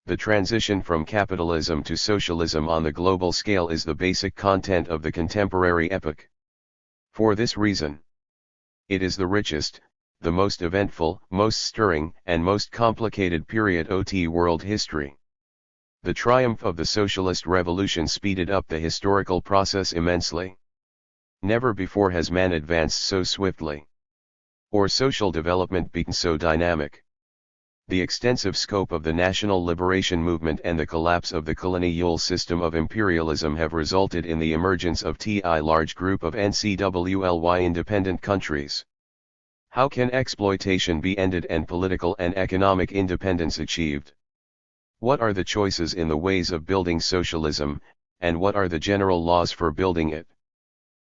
The transition from capitalism to socialism on the global scale is the basic content of the contemporary epoch. For this reason, it is the richest, the most eventful, most stirring, and most complicated period of world history. The triumph of the socialist revolution speeded up the historical process immensely. Never before has man advanced so swiftly, or social development been so dynamic. The extensive scope of the national liberation movement and the collapse of the colonial system of imperialism have resulted in the emergence of a large group of NCWLY independent countries. How can exploitation be ended and political and economic independence achieved? What are the choices in the ways of building socialism, and what are the general laws for building it?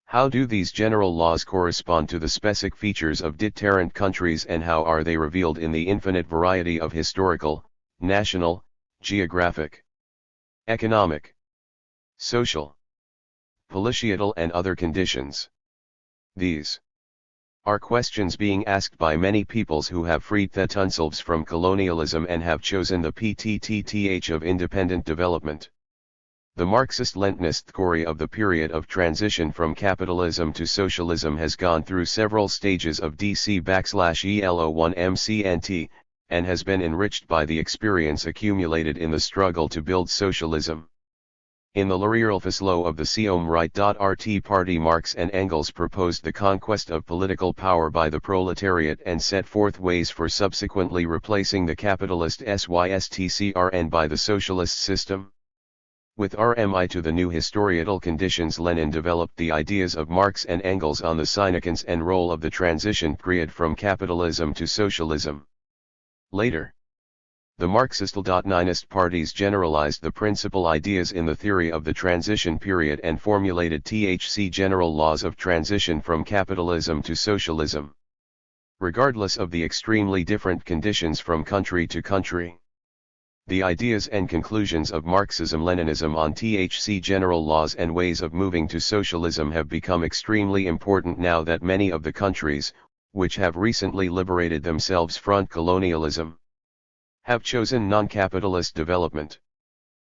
How do these general laws correspond to the specific features of different countries, and how are they revealed in the infinite variety of historical, national, geographic, economic, social, political and other conditions? These are questions being asked by many peoples who have freed themselves from colonialism and have chosen the path of independent development. The Marxist-Leninist theory of the period of transition from capitalism to socialism has gone through several stages of DC/ELO1 and has been enriched by the experience accumulated in the struggle to build socialism. In the Law of the Right.RT Party, Marx and Engels proposed the conquest of political power by the proletariat and set forth ways for subsequently replacing the capitalist SYSTCRN by the socialist system. With RMI to the new historical conditions, Lenin developed the ideas of Marx and Engels on the significance and role of the transition period from capitalism to socialism. Later, the Marxist-Leninist parties generalized the principal ideas in the theory of the transition period and formulated general laws of transition from capitalism to socialism. Regardless of the extremely different conditions from country to country, the ideas and conclusions of Marxism-Leninism on general laws and ways of moving to socialism have become extremely important now that many of the countries, which have recently liberated themselves from colonialism, have chosen non-capitalist development.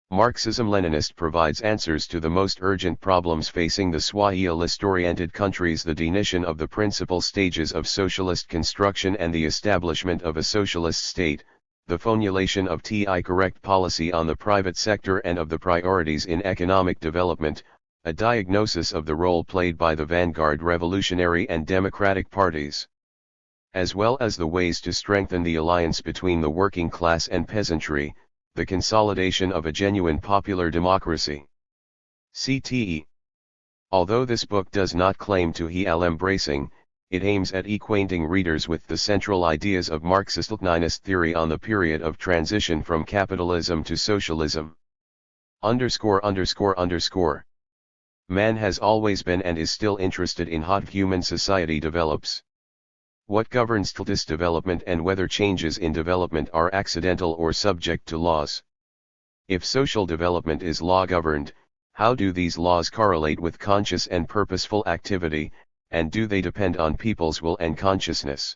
Marxism-Leninist provides answers to the most urgent problems facing the socialist-oriented countries: the definition of the principal stages of socialist construction and the establishment of a socialist state, the formulation of correct policy on the private sector and of the priorities in economic development, a diagnosis of the role played by the vanguard revolutionary and democratic parties, as well as the ways to strengthen the alliance between the working class and peasantry, the consolidation of a genuine popular democracy. CTE. Although this book does not claim to be embracing, it aims at acquainting readers with the central ideas of Marxist-Leninist theory on the period of transition from capitalism to socialism. _____. Man has always been and is still interested in how human society develops. What governs this development and whether changes in development are accidental or subject to laws. If social development is law-governed, how do these laws correlate with conscious and purposeful activity, and do they depend on people's will and consciousness?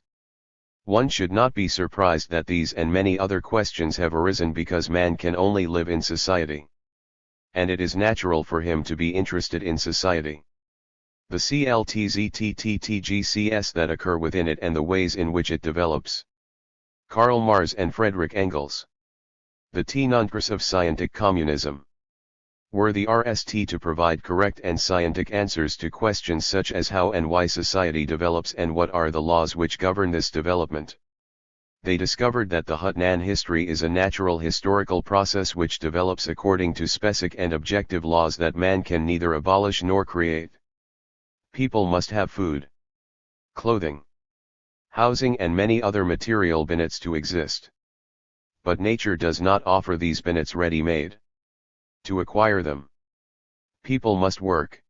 One should not be surprised that these and many other questions have arisen because man can only live in society, and it is natural for him to be interested in society. The CLTZTTTGCS that occur within it and the ways in which it develops. Karl Marx and Friedrich Engels. The T-nuncus of scientific communism. Were the RST to provide correct and scientific answers to questions such as how and why society develops and what are the laws which govern this development. They discovered that the Huttnan history is a natural historical process which develops according to specific and objective laws that man can neither abolish nor create. People must have food, clothing, housing and many other material benefits to exist. But nature does not offer these benefits ready-made. To acquire them, people must work.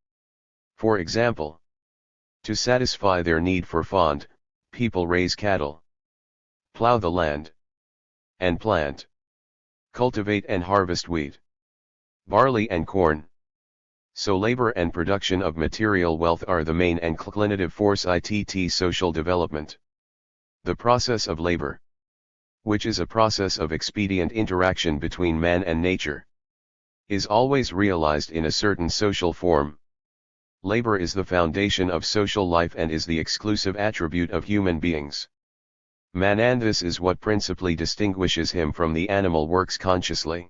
For example, to satisfy their need for food, people raise cattle, plow the land, and plant, cultivate and harvest wheat, barley and corn. So labor and production of material wealth are the main and cognitive force ITT social development. The process of labor, which is a process of expedient interaction between man and nature, is always realized in a certain social form. Labor is the foundation of social life and is the exclusive attribute of human beings. Man, and this is what principally distinguishes him from the animal, works consciously.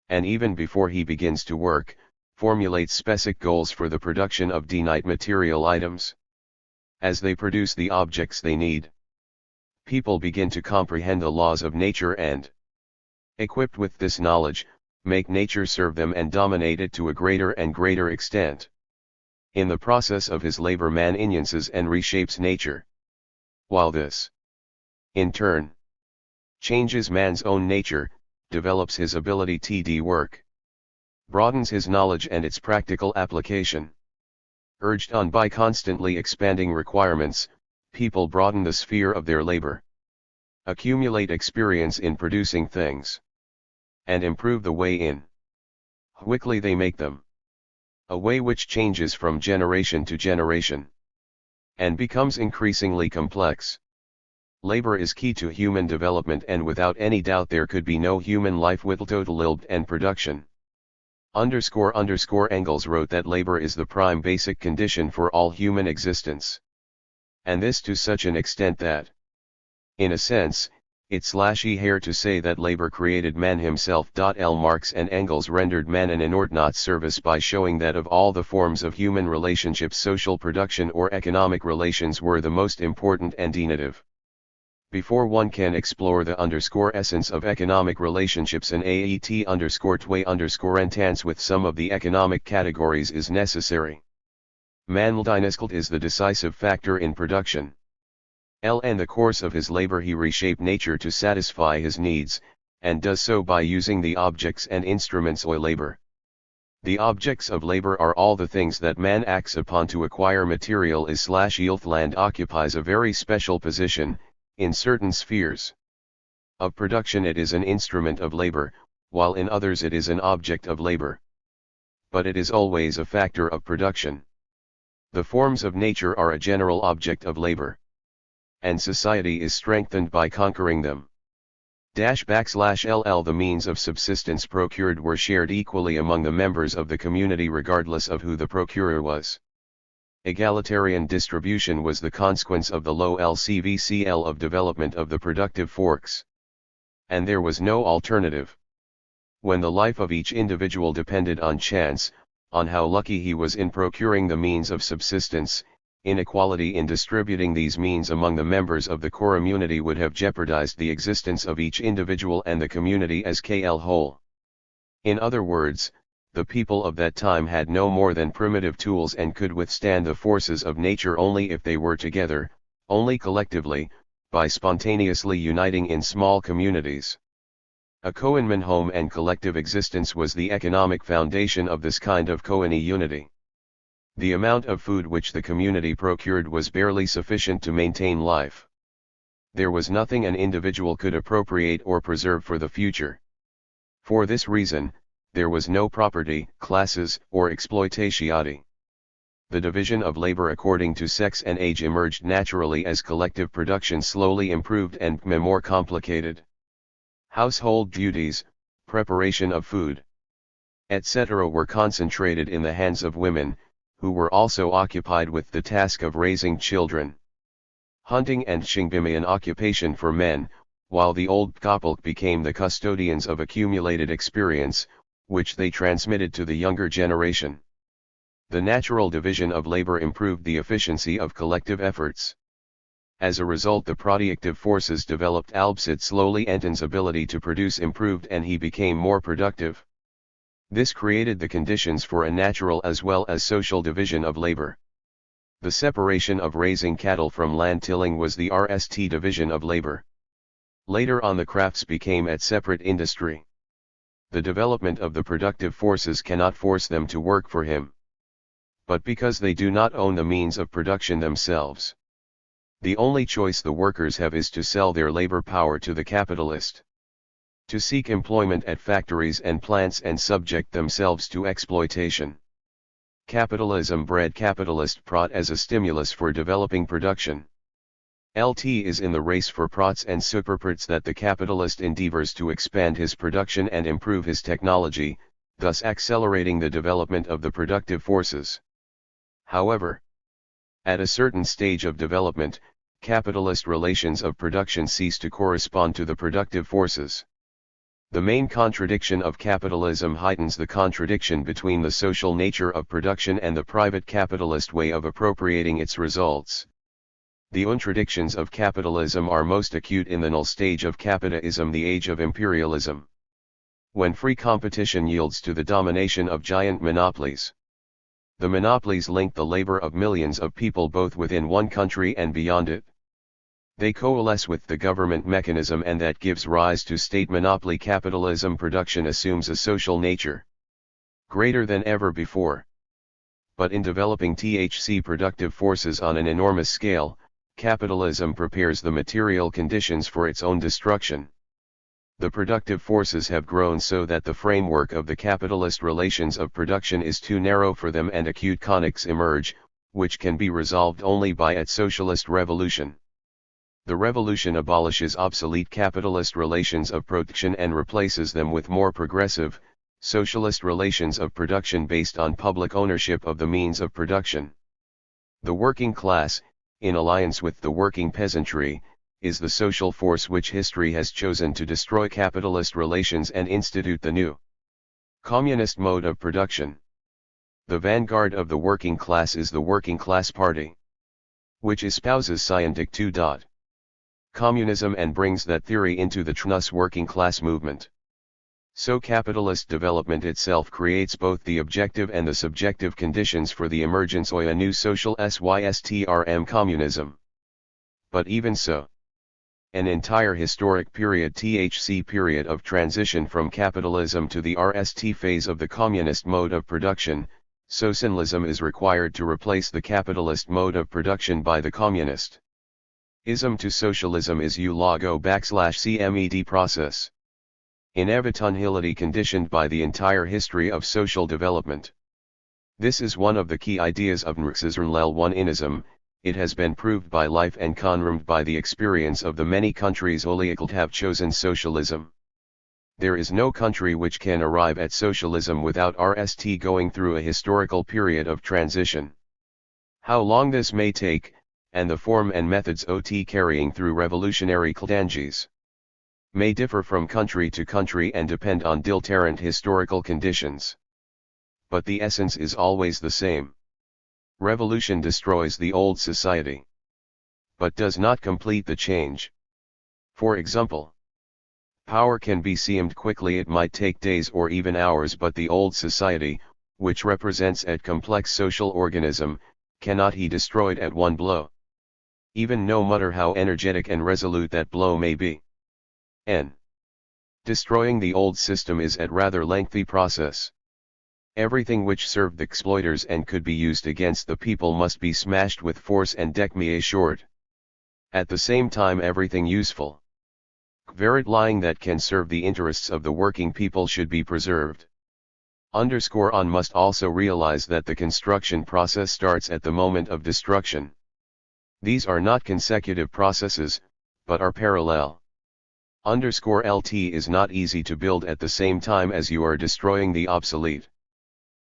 And even before he begins to work, formulates specific goals for the production of finite material items. As they produce the objects they need, people begin to comprehend the laws of nature and, equipped with this knowledge, make nature serve them and dominate it to a greater and greater extent. In the process of his labor, man enhances and reshapes nature, while this, in turn, changes man's own nature, develops his ability to work, broadens his knowledge and its practical application. Urged on by constantly expanding requirements, people broaden the sphere of their labor, accumulate experience in producing things, and improve the way in quickly they make them, a way which changes from generation to generation, and becomes increasingly complex. Labor is key to human development, and without any doubt there could be no human life without labor and production. Engels wrote that labor is the prime basic condition for all human existence. And this to such an extent that, in a sense, it's hair to say that labor created man himself. Marx and Engels rendered man an inordinate service by showing that of all the forms of human relationships, social production or economic relations were the most important and definitive. Before one can explore the essence of economic relationships, an entance with some of the economic categories is necessary. Man is the decisive factor in production. In the course of his labor he reshaped nature to satisfy his needs, and does so by using the objects and instruments of labor. The objects of labor are all the things that man acts upon to acquire material land occupies a very special position. In certain spheres of production it is an instrument of labor, while in others it is an object of labor. But it is always a factor of production. The forms of nature are a general object of labor, and society is strengthened by conquering them. The means of subsistence procured were shared equally among the members of the community regardless of who the procurer was. Egalitarian distribution was the consequence of the low LCVCL of development of the productive forks. And there was no alternative. When the life of each individual depended on chance, on how lucky he was in procuring the means of subsistence, inequality in distributing these means among the members of the community would have jeopardized the existence of each individual and the community as whole. In other words, the people of that time had no more than primitive tools and could withstand the forces of nature only if they were together, only collectively, by spontaneously uniting in small communities. A communal home and collective existence was the economic foundation of this kind of community unity. The amount of food which the community procured was barely sufficient to maintain life. There was nothing an individual could appropriate or preserve for the future. For this reason, there was no property, classes, or exploitatione. The division of labor according to sex and age emerged naturally as collective production slowly improved and became more complicated. Household duties, preparation of food, etc. were concentrated in the hands of women, who were also occupied with the task of raising children. Hunting and fishing an occupation for men, while the old couple became the custodians of accumulated experience, which they transmitted to the younger generation. The natural division of labor improved the efficiency of collective efforts. As a result, the productive forces developed albeit slowly. Anton's ability to produce improved and he became more productive. This created the conditions for a natural as well as social division of labor. The separation of raising cattle from land tilling was the RST division of labor. Later on the crafts became a separate industry. The development of the productive forces cannot force them to work for him. But because they do not own the means of production themselves, the only choice the workers have is to sell their labor power to the capitalist. To seek employment at factories and plants and subject themselves to exploitation. Capitalism bred capitalist prod as a stimulus for developing production. LT is in the race for prots and superprots that the capitalist endeavors to expand his production and improve his technology, thus accelerating the development of the productive forces. However, at a certain stage of development, capitalist relations of production cease to correspond to the productive forces. The main contradiction of capitalism heightens the contradiction between the social nature of production and the private capitalist way of appropriating its results. The contradictions of capitalism are most acute in the null stage of capitalism, the age of imperialism, when free competition yields to the domination of giant monopolies. The monopolies link the labor of millions of people both within one country and beyond it. They coalesce with the government mechanism, and that gives rise to state monopoly capitalism. Production assumes a social nature greater than ever before. But in developing THC productive forces on an enormous scale, capitalism prepares the material conditions for its own destruction. The productive forces have grown so that the framework of the capitalist relations of production is too narrow for them, and acute conflicts emerge, which can be resolved only by a socialist revolution. The revolution abolishes obsolete capitalist relations of production and replaces them with more progressive, socialist relations of production based on public ownership of the means of production. The working class, in alliance with the working peasantry, is the social force which history has chosen to destroy capitalist relations and institute the new communist mode of production. The vanguard of the working class is the Working Class Party, which espouses scientific 2. Communism and brings that theory into the THIRD working class movement. So capitalist development itself creates both the objective and the subjective conditions for the emergence of a new social system, communism. But even so, an entire historic period, THC period of transition from capitalism to the RST phase of the communist mode of production, socialism is required to replace the capitalist mode of production by the communist ism to socialism is U-logo \CMED process. Inevitability conditioned by the entire history of social development. This is one of the key ideas of Marxism-Leninism. It has been proved by life and confirmed by the experience of the many countries that have chosen socialism. There is no country which can arrive at socialism without RST going through a historical period of transition. How long this may take, and the form and methods OT carrying through revolutionary challenges, may differ from country to country and depend on different historical conditions. But the essence is always the same. Revolution destroys the old society, but does not complete the change. For example, power can be seized quickly, it might take days or even hours, but the old society, which represents a complex social organism, cannot be destroyed at one blow. Even no matter how energetic and resolute that blow may be. Destroying the old system is a rather lengthy process. Everything which served the exploiters and could be used against the people must be smashed with force and assured. At the same time, everything useful, lying that can serve the interests of the working people should be preserved. On must also realize that the construction process starts at the moment of destruction. These are not consecutive processes, but are parallel. LT is not easy to build at the same time as you are destroying the obsolete.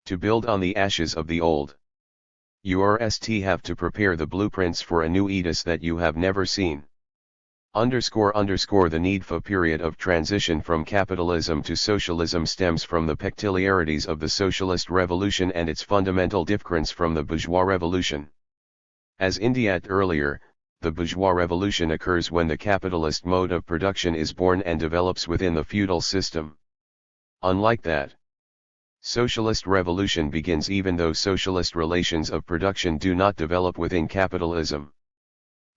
To build on the ashes of the old, you have to prepare the blueprints for a new Edis that you have never seen. The need for period of transition from capitalism to socialism stems from the peculiarities of the socialist revolution and its fundamental difference from the bourgeois revolution. As indicated earlier, the bourgeois revolution occurs when the capitalist mode of production is born and develops within the feudal system. Unlike that, socialist revolution begins even though socialist relations of production do not develop within capitalism.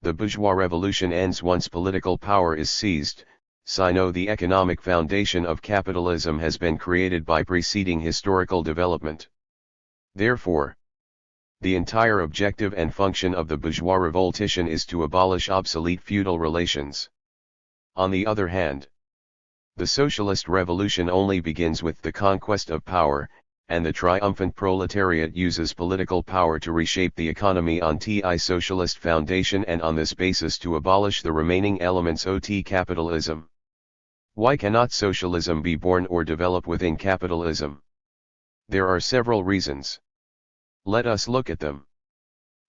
The bourgeois revolution ends once political power is seized, the economic foundation of capitalism has been created by preceding historical development. Therefore, the entire objective and function of the bourgeois revolution is to abolish obsolete feudal relations. On the other hand, the socialist revolution only begins with the conquest of power, and the triumphant proletariat uses political power to reshape the economy on TI socialist foundation and on this basis to abolish the remaining elements of capitalism. Why cannot socialism be born or develop within capitalism? There are several reasons. Let us look at them.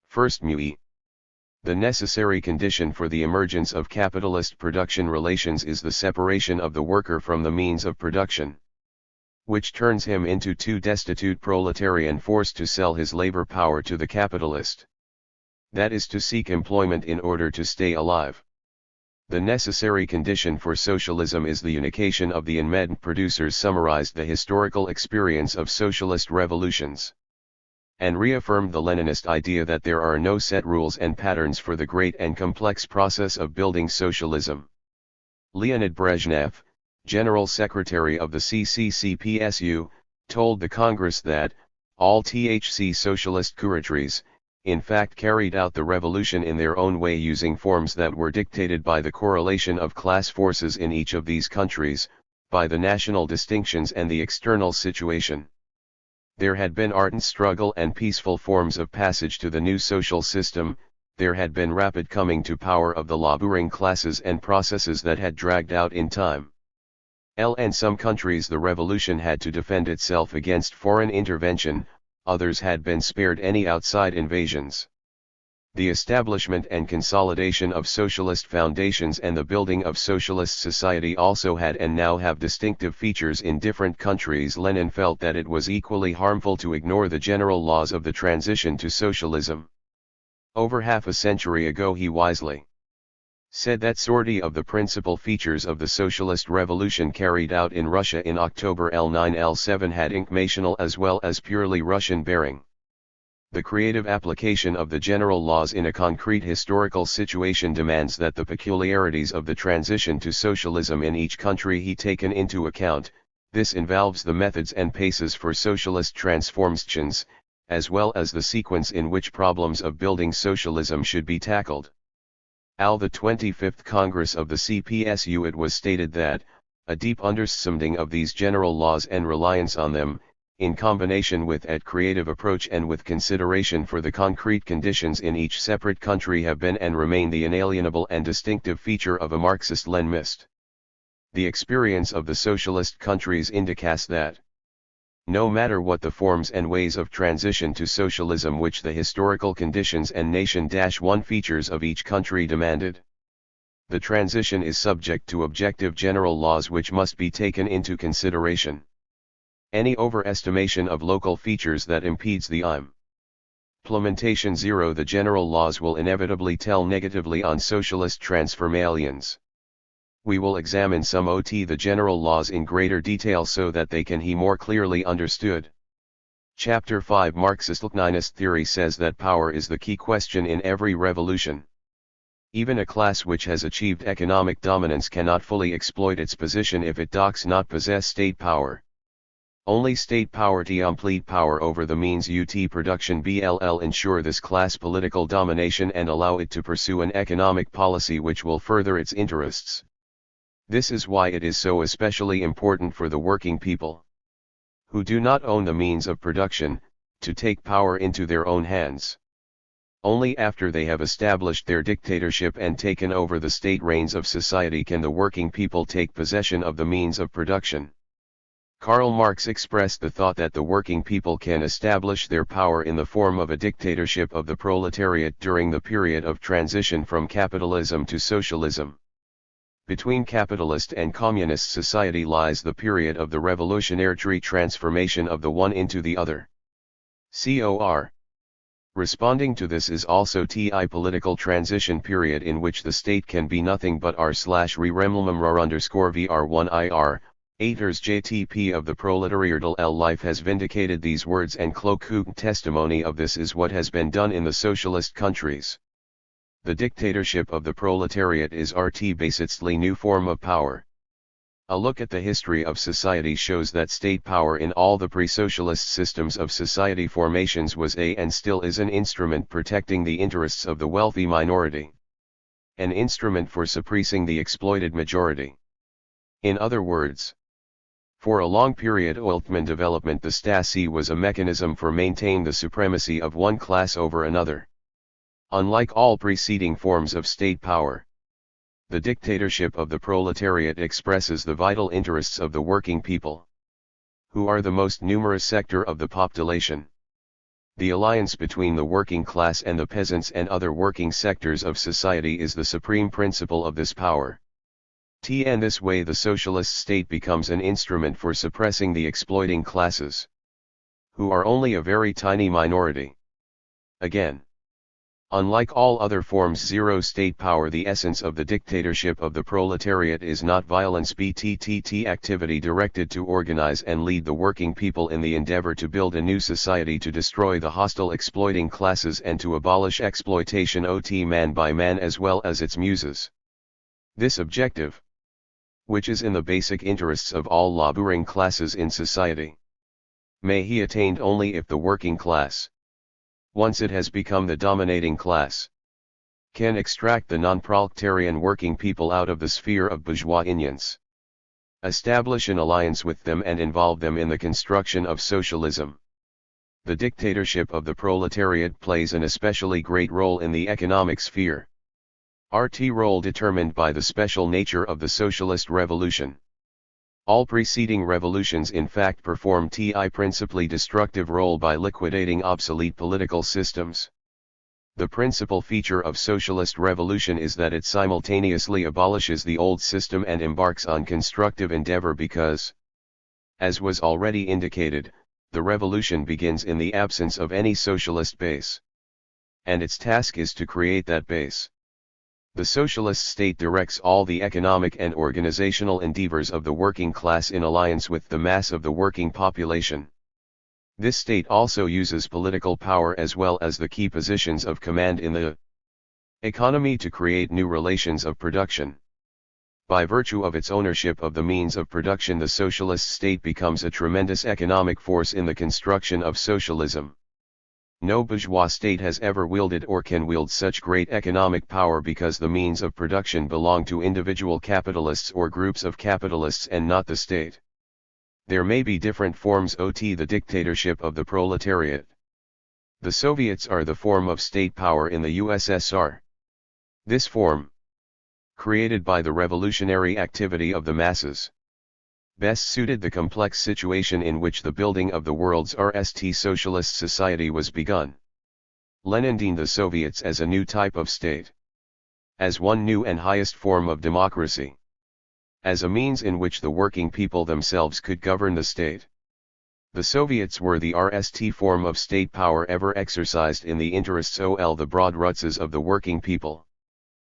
First, the necessary condition for the emergence of capitalist production relations is the separation of the worker from the means of production, which turns him into too destitute proletarian forced to sell his labor power to the capitalist. That is to seek employment in order to stay alive. The necessary condition for socialism is the unification of the enmeshed producers. Summarized the historical experience of socialist revolutions, and reaffirmed the Leninist idea that there are no set rules and patterns for the great and complex process of building socialism. Leonid Brezhnev, General Secretary of the CCCPSU, told the Congress that all THC socialist curatries, in fact, carried out the revolution in their own way using forms that were dictated by the correlation of class forces in each of these countries, by the national distinctions and the external situation. There had been ardent struggle and peaceful forms of passage to the new social system. There had been rapid coming to power of the laboring classes and processes that had dragged out in time. In some countries the revolution had to defend itself against foreign intervention, others had been spared any outside invasions. The establishment and consolidation of socialist foundations and the building of socialist society also had and now have distinctive features in different countries. Lenin felt that it was equally harmful to ignore the general laws of the transition to socialism. Over half a century ago he wisely said that sortie of the principal features of the socialist revolution carried out in Russia in October L9-L7 had incarnational as well as purely Russian bearing. The creative application of the general laws in a concrete historical situation demands that the peculiarities of the transition to socialism in each country be taken into account. This involves the methods and paces for socialist transformations, as well as the sequence in which problems of building socialism should be tackled. At the 25th Congress of the CPSU it was stated that, a deep understanding of these general laws and reliance on them, in combination with a creative approach and with consideration for the concrete conditions in each separate country have been and remain the inalienable and distinctive feature of a Marxist-Leninist. The experience of the socialist countries indicates that, no matter what the forms and ways of transition to socialism which the historical conditions and nation-one features of each country demanded, the transition is subject to objective general laws which must be taken into consideration. Any overestimation of local features that impedes the implementation the general laws will inevitably tell negatively on socialist transformations. We will examine some of the general laws in greater detail so that they can be more clearly understood. Chapter 5 Marxist-Leninist theory says that power is the key question in every revolution. Even a class which has achieved economic dominance cannot fully exploit its position if it does not possess state power. Only state power complete power over the means production ensure this class political domination and allow it to pursue an economic policy which will further its interests. This is why it is so especially important for the working people, who do not own the means of production, to take power into their own hands. Only after they have established their dictatorship and taken over the state reins of society can the working people take possession of the means of production. Karl Marx expressed the thought that the working people can establish their power in the form of a dictatorship of the proletariat during the period of transition from capitalism to socialism. Between capitalist and communist society lies the period of the revolutionary transformation of the one into the other. COR. Responding to this is also TI political transition period in which the state can be nothing but r/remember_vr1ir. Aeters JTP of the proletariatal life has vindicated these words and cloak testimony of this is what has been done in the socialist countries. The dictatorship of the proletariat is basically new form of power. A look at the history of society shows that state power in all the pre-socialist systems of society formations was and still is an instrument protecting the interests of the wealthy minority. An instrument for suppressing the exploited majority. In other words, For a long period Altman development the Stasi was a mechanism for maintaining the supremacy of one class over another. Unlike all preceding forms of state power, the dictatorship of the proletariat expresses the vital interests of the working people, who are the most numerous sector of the population. The alliance between the working class and the peasants and other working sectors of society is the supreme principle of this power. In this way the socialist state becomes an instrument for suppressing the exploiting classes, who are only a very tiny minority. Again, unlike all other forms zero state power, the essence of the dictatorship of the proletariat is not violence but activity directed to organize and lead the working people in the endeavor to build a new society, to destroy the hostile exploiting classes and to abolish exploitation man by man as well as its muses. This objective, which is in the basic interests of all laboring classes in society, may be attained only if the working class, once it has become the dominating class, can extract the non-proletarian working people out of the sphere of bourgeois ignorance, establish an alliance with them and involve them in the construction of socialism. The dictatorship of the proletariat plays an especially great role in the economic sphere. Role determined by the special nature of the socialist revolution. All preceding revolutions in fact performed a principally destructive role by liquidating obsolete political systems. The principal feature of socialist revolution is that it simultaneously abolishes the old system and embarks on constructive endeavor because, as was already indicated, the revolution begins in the absence of any socialist base. And its task is to create that base. The socialist state directs all the economic and organizational endeavors of the working class in alliance with the mass of the working population. This state also uses political power as well as the key positions of command in the economy to create new relations of production. By virtue of its ownership of the means of production, the socialist state becomes a tremendous economic force in the construction of socialism. No bourgeois state has ever wielded or can wield such great economic power because the means of production belong to individual capitalists or groups of capitalists and not the state. There may be different forms of the dictatorship of the proletariat. The Soviets are the form of state power in the USSR. This form, created by the revolutionary activity of the masses, best suited the complex situation in which the building of the world's socialist society was begun. Lenin deemed the Soviets as a new type of state, as one new and highest form of democracy, as a means in which the working people themselves could govern the state. The Soviets were the form of state power ever exercised in the interests of the broad masses of the working people.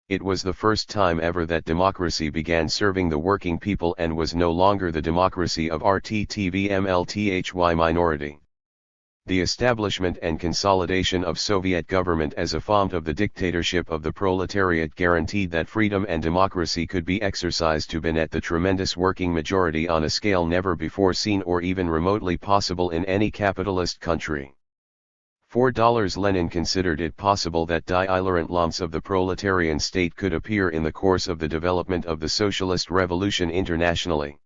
It was the first time ever that democracy began serving the working people and was no longer the democracy of RTTVMLTHY minority. The establishment and consolidation of Soviet government as a font of the dictatorship of the proletariat guaranteed that freedom and democracy could be exercised to benefit the tremendous working majority on a scale never before seen or even remotely possible in any capitalist country. Lenin considered it possible that die-illerant lumps of the proletarian state could appear in the course of the development of the socialist revolution internationally.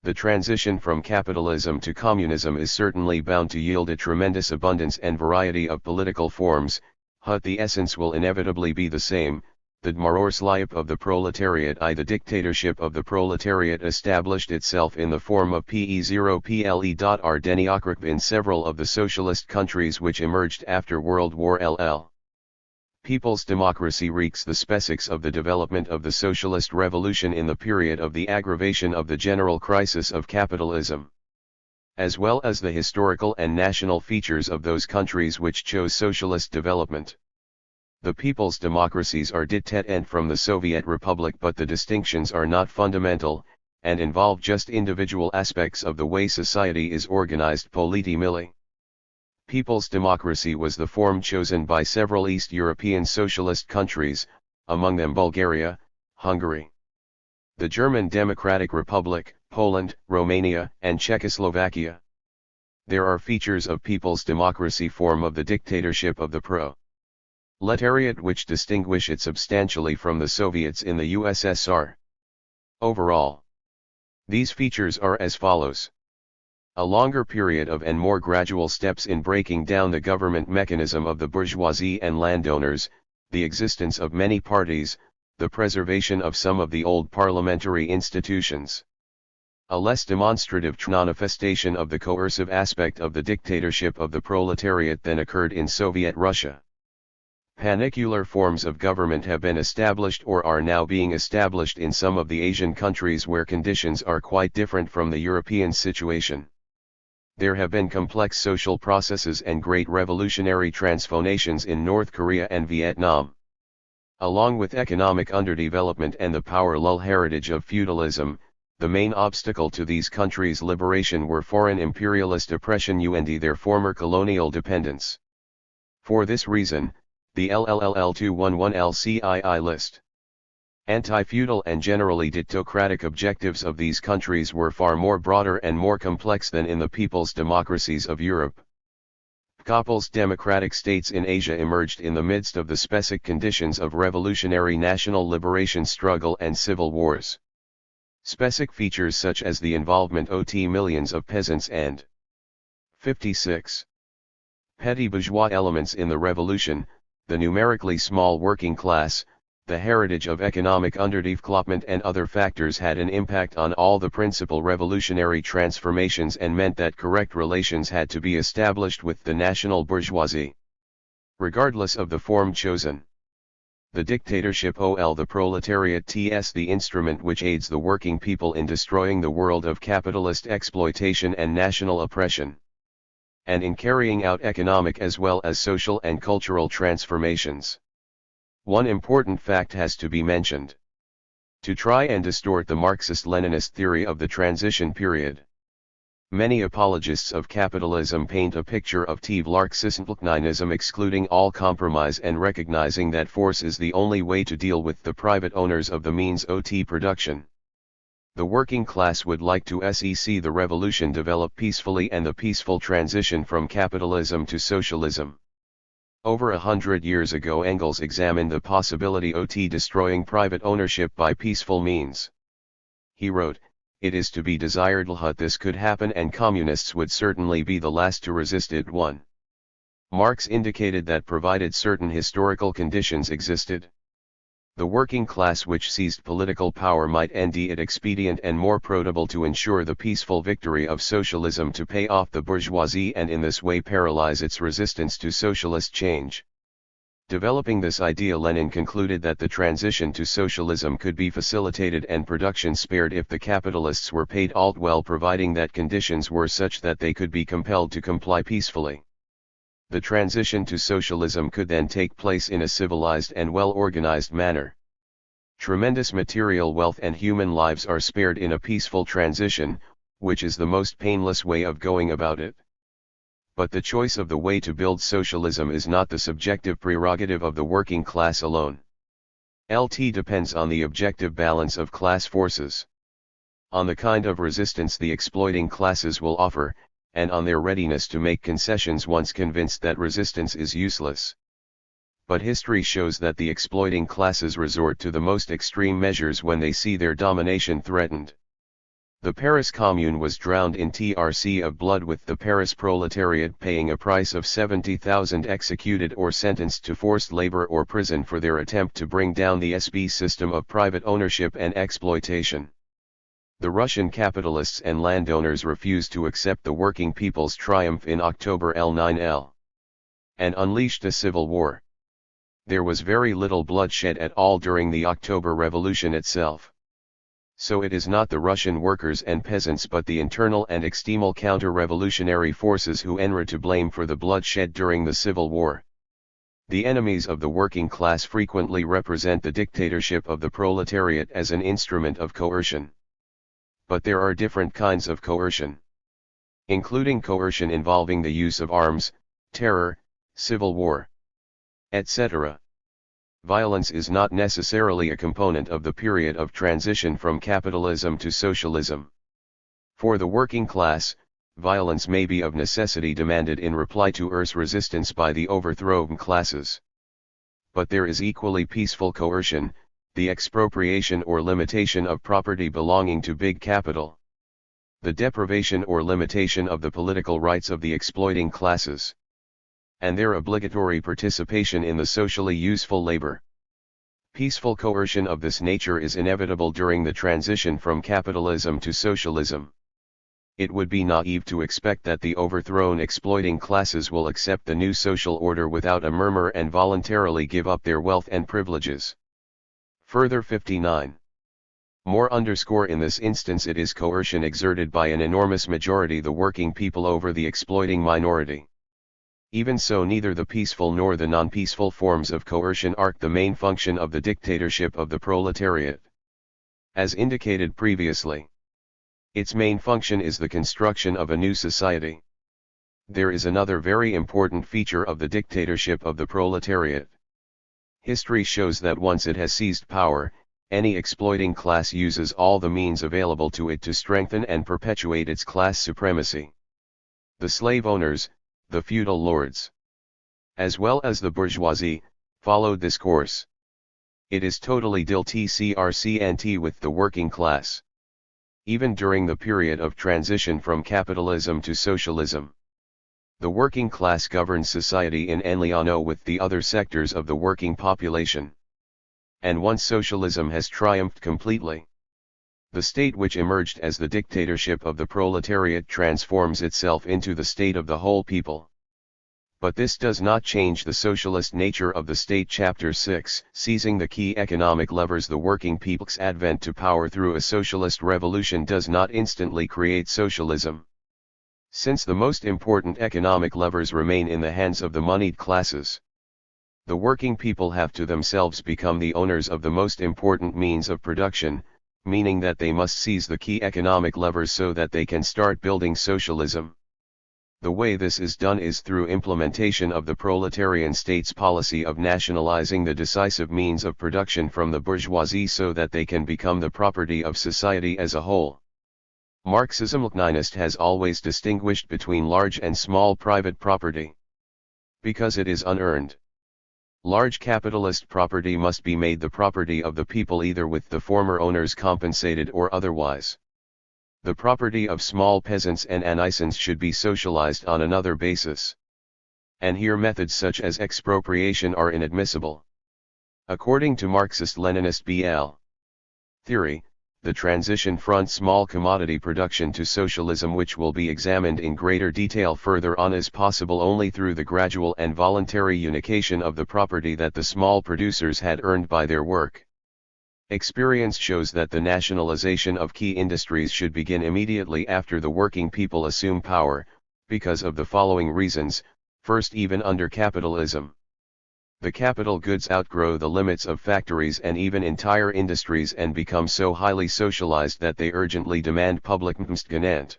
The transition from capitalism to communism is certainly bound to yield a tremendous abundance and variety of political forms, but the essence will inevitably be the same. The Dmarorslip of the proletariat the dictatorship of the proletariat established itself in the form of PE0PLE.R in several of the socialist countries which emerged after World War LL. People's democracy reeks the specifics of the development of the socialist revolution in the period of the aggravation of the general crisis of capitalism, as well as the historical and national features of those countries which chose socialist development. The people's democracies are distinct from the Soviet Republic, but the distinctions are not fundamental, and involve just individual aspects of the way society is organized politically. People's democracy was the form chosen by several East European socialist countries, among them Bulgaria, Hungary, the German Democratic Republic, Poland, Romania, and Czechoslovakia. There are features of people's democracy form of the dictatorship of the proletariat which distinguish it substantially from the Soviets in the USSR. Overall, These features are as follows. A longer period of and more gradual steps in breaking down the government mechanism of the bourgeoisie and landowners, the existence of many parties, the preservation of some of the old parliamentary institutions. A less demonstrative manifestation of the coercive aspect of the dictatorship of the proletariat than occurred in Soviet Russia. Panicular forms of government have been established or are now being established in some of the Asian countries where conditions are quite different from the European situation. There have been complex social processes and great revolutionary transformations in North Korea and Vietnam. Along with economic underdevelopment and the power lull heritage of feudalism, the main obstacle to these countries' liberation were foreign imperialist oppression and their former colonial dependence. For this reason, the LLL211 LCII list anti-feudal and generally dictocratic objectives of these countries were far more broader and more complex than in the people's democracies of Europe. People's democratic states in Asia emerged in the midst of the specific conditions of revolutionary national liberation struggle and civil wars. Specific features such as the involvement of millions of peasants and 56 petty bourgeois elements in the revolution, the numerically small working class, the heritage of economic underdevelopment and other factors had an impact on all the principal revolutionary transformations and meant that correct relations had to be established with the national bourgeoisie. Regardless of the form chosen. The dictatorship ol the proletariat ts the instrument which aids the working people in destroying the world of capitalist exploitation and national oppression. And in carrying out economic as well as social and cultural transformations. One important fact has to be mentioned. To try and distort the Marxist-Leninist theory of the transition period. Many apologists of capitalism paint a picture of THIRD-WORLDISM excluding all compromise and recognizing that force is the only way to deal with the private owners of the means of production. The working class would like to see the revolution develop peacefully and the peaceful transition from capitalism to socialism. Over 100 years ago Engels examined the possibility of destroying private ownership by peaceful means. He wrote, "It is to be desired that this could happen and communists would certainly be the last to resist it." 1. Marx indicated that provided certain historical conditions existed, the working class which seized political power might end it expedient and more probable to ensure the peaceful victory of socialism to pay off the bourgeoisie and in this way paralyze its resistance to socialist change. Developing this idea, Lenin concluded that the transition to socialism could be facilitated and production spared if the capitalists were paid well, providing that conditions were such that they could be compelled to comply peacefully. The transition to socialism could then take place in a civilized and well-organized manner. Tremendous material wealth and human lives are spared in a peaceful transition, which is the most painless way of going about it. But the choice of the way to build socialism is not the subjective prerogative of the working class alone. It depends on the objective balance of class forces. On the kind of resistance the exploiting classes will offer, and on their readiness to make concessions once convinced that resistance is useless. But history shows that the exploiting classes resort to the most extreme measures when they see their domination threatened. The Paris Commune was drowned in TRC of blood, with the Paris proletariat paying a price of 70,000 executed or sentenced to forced labor or prison for their attempt to bring down the SB system of private ownership and exploitation. The Russian capitalists and landowners refused to accept the working people's triumph in October L9L and unleashed a civil war. There was very little bloodshed at all during the October Revolution itself. So it is not the Russian workers and peasants but the internal and external counter-revolutionary forces who are to blame for the bloodshed during the Civil War. The enemies of the working class frequently represent the dictatorship of the proletariat as an instrument of coercion. But there are different kinds of coercion, including coercion involving the use of arms, terror, civil war, etc. Violence is not necessarily a component of the period of transition from capitalism to socialism. For the working class, violence may be of necessity demanded in reply to resistance by the overthrown classes. But there is equally peaceful coercion, the expropriation or limitation of property belonging to big capital, the deprivation or limitation of the political rights of the exploiting classes, and their obligatory participation in the socially useful labor. Peaceful coercion of this nature is inevitable during the transition from capitalism to socialism. It would be naive to expect that the overthrown exploiting classes will accept the new social order without a murmur and voluntarily give up their wealth and privileges. Further 59. More underscore in this instance it is coercion exerted by an enormous majority, the working people, over the exploiting minority. Even so, neither the peaceful nor the non-peaceful forms of coercion are the main function of the dictatorship of the proletariat. As indicated previously, its main function is the construction of a new society. There is another very important feature of the dictatorship of the proletariat. History shows that once it has seized power, any exploiting class uses all the means available to it to strengthen and perpetuate its class supremacy. The slave owners, the feudal lords, as well as the bourgeoisie, followed this course. It is totally diltcrcnt with the working class. Even during the period of transition from capitalism to socialism, the working class governs society in enliano with the other sectors of the working population. And once socialism has triumphed completely, the state which emerged as the dictatorship of the proletariat transforms itself into the state of the whole people. But this does not change the socialist nature of the state. Chapter 6, seizing the key economic levers. The working people's advent to power through a socialist revolution does not instantly create socialism. Since the most important economic levers remain in the hands of the moneyed classes, the working people have to themselves become the owners of the most important means of production, meaning that they must seize the key economic levers so that they can start building socialism. The way this is done is through implementation of the proletarian state's policy of nationalizing the decisive means of production from the bourgeoisie so that they can become the property of society as a whole. Marxism-Leninist has always distinguished between large and small private property, because it is unearned. Large capitalist property must be made the property of the people, either with the former owners compensated or otherwise. The property of small peasants and annisons should be socialized on another basis. And here methods such as expropriation are inadmissible. According to Marxist-Leninist BL theory, the transition from small commodity production to socialism, which will be examined in greater detail further on, is possible only through the gradual and voluntary unification of the property that the small producers had earned by their work. Experience shows that the nationalization of key industries should begin immediately after the working people assume power, because of the following reasons. First, even under capitalism, the capital goods outgrow the limits of factories and even entire industries and become so highly socialized that they urgently demand public mstganant.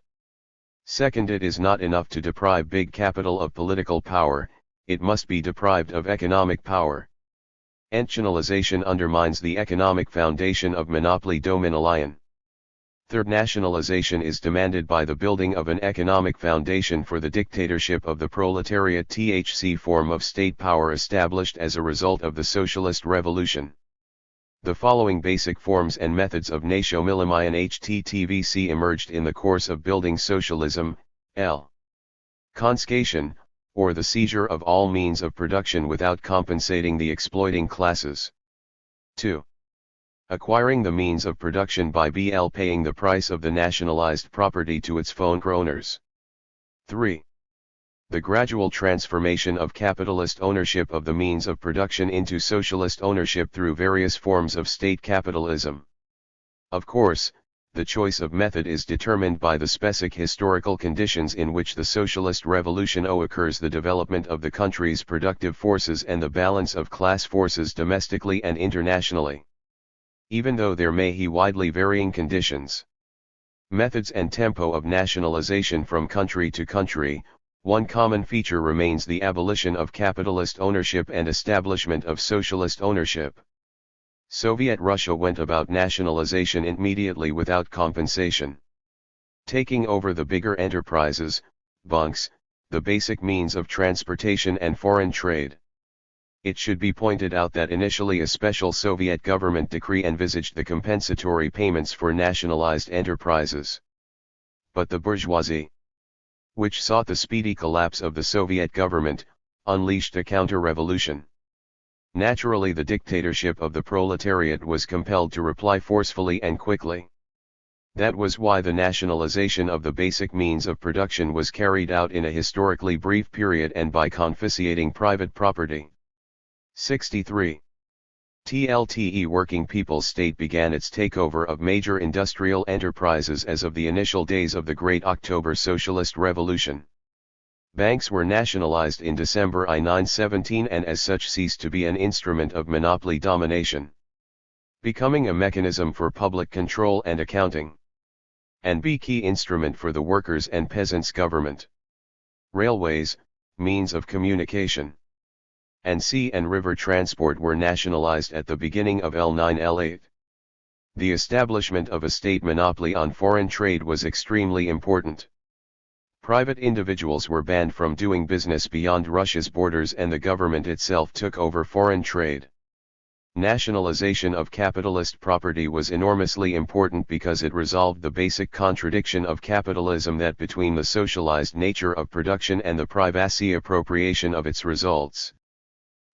Second, it is not enough to deprive big capital of political power, it must be deprived of economic power. Nationalization undermines the economic foundation of monopoly domination. Third, nationalization is demanded by the building of an economic foundation for the dictatorship of the proletariat, THC form of state power established as a result of the socialist revolution. The following basic forms and methods of nationalisation HTTVC emerged in the course of building socialism: L. Confiscation, or the seizure of all means of production without compensating the exploiting classes. 2. Acquiring the means of production by BL paying the price of the nationalized property to its former owners. 3. The gradual transformation of capitalist ownership of the means of production into socialist ownership through various forms of state capitalism. Of course, the choice of method is determined by the specific historical conditions in which the socialist revolution occurs, the development of the country's productive forces and the balance of class forces domestically and internationally. Even though there may be widely varying conditions, methods and tempo of nationalization from country to country, one common feature remains: the abolition of capitalist ownership and establishment of socialist ownership. Soviet Russia went about nationalization immediately without compensation, taking over the bigger enterprises, banks, the basic means of transportation and foreign trade. It should be pointed out that initially a special Soviet government decree envisaged the compensatory payments for nationalized enterprises. But the bourgeoisie, which sought the speedy collapse of the Soviet government, unleashed a counter-revolution. Naturally, the dictatorship of the proletariat was compelled to reply forcefully and quickly. That was why the nationalization of the basic means of production was carried out in a historically brief period and by confiscating private property. 63. TLTE Working People's State began its takeover of major industrial enterprises as of the initial days of the Great October Socialist Revolution. Banks were nationalized in December 1917 and as such ceased to be an instrument of monopoly domination, becoming a mechanism for public control and accounting, and be key instrument for the workers' and peasants' government. Railways, means of communication, and sea and river transport were nationalized at the beginning of L9-L8. The establishment of a state monopoly on foreign trade was extremely important. Private individuals were banned from doing business beyond Russia's borders and the government itself took over foreign trade. Nationalization of capitalist property was enormously important because it resolved the basic contradiction of capitalism that between the socialized nature of production and the privacy appropriation of its results.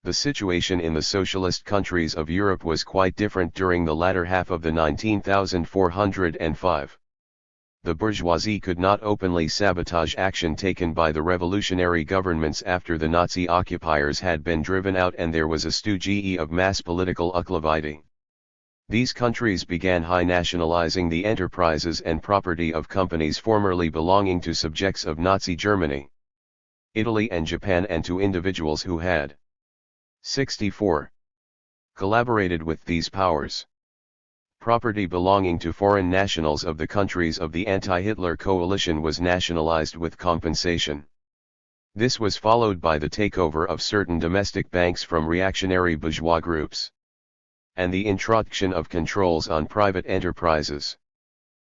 The situation in the socialist countries of Europe was quite different during the latter half of the 19,405. The bourgeoisie could not openly sabotage action taken by the revolutionary governments after the Nazi occupiers had been driven out and there was a stooge of mass political acclivity. These countries began high nationalizing the enterprises and property of companies formerly belonging to subjects of Nazi Germany, Italy and Japan and to individuals who had 64. Collaborated with these powers. Property belonging to foreign nationals of the countries of the anti-Hitler coalition was nationalized with compensation. This was followed by the takeover of certain domestic banks from reactionary bourgeois groups, and the introduction of controls on private enterprises.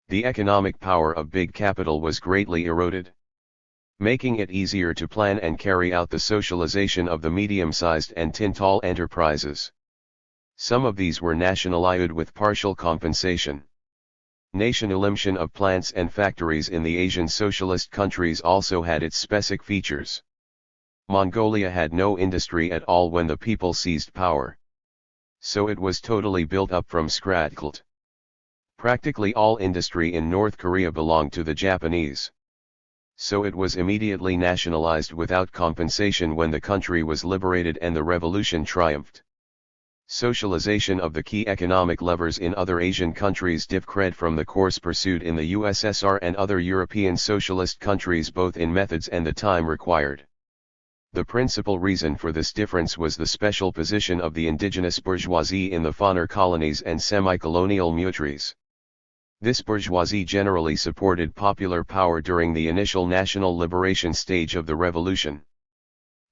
The economic power of big capital was greatly eroded, making it easier to plan and carry out the socialization of the medium-sized and tin-tall enterprises. Some of these were nationalized with partial compensation. Nationalisation of plants and factories in the Asian socialist countries also had its specific features. Mongolia had no industry at all when the people seized power, so it was totally built up from scratch. Practically all industry in North Korea belonged to the Japanese, so it was immediately nationalized without compensation when the country was liberated and the revolution triumphed. Socialization of the key economic levers in other Asian countries differed from the course pursued in the USSR and other European socialist countries both in methods and the time required. The principal reason for this difference was the special position of the indigenous bourgeoisie in the Fauner colonies and semi-colonial muturies. This bourgeoisie generally supported popular power during the initial national liberation stage of the revolution.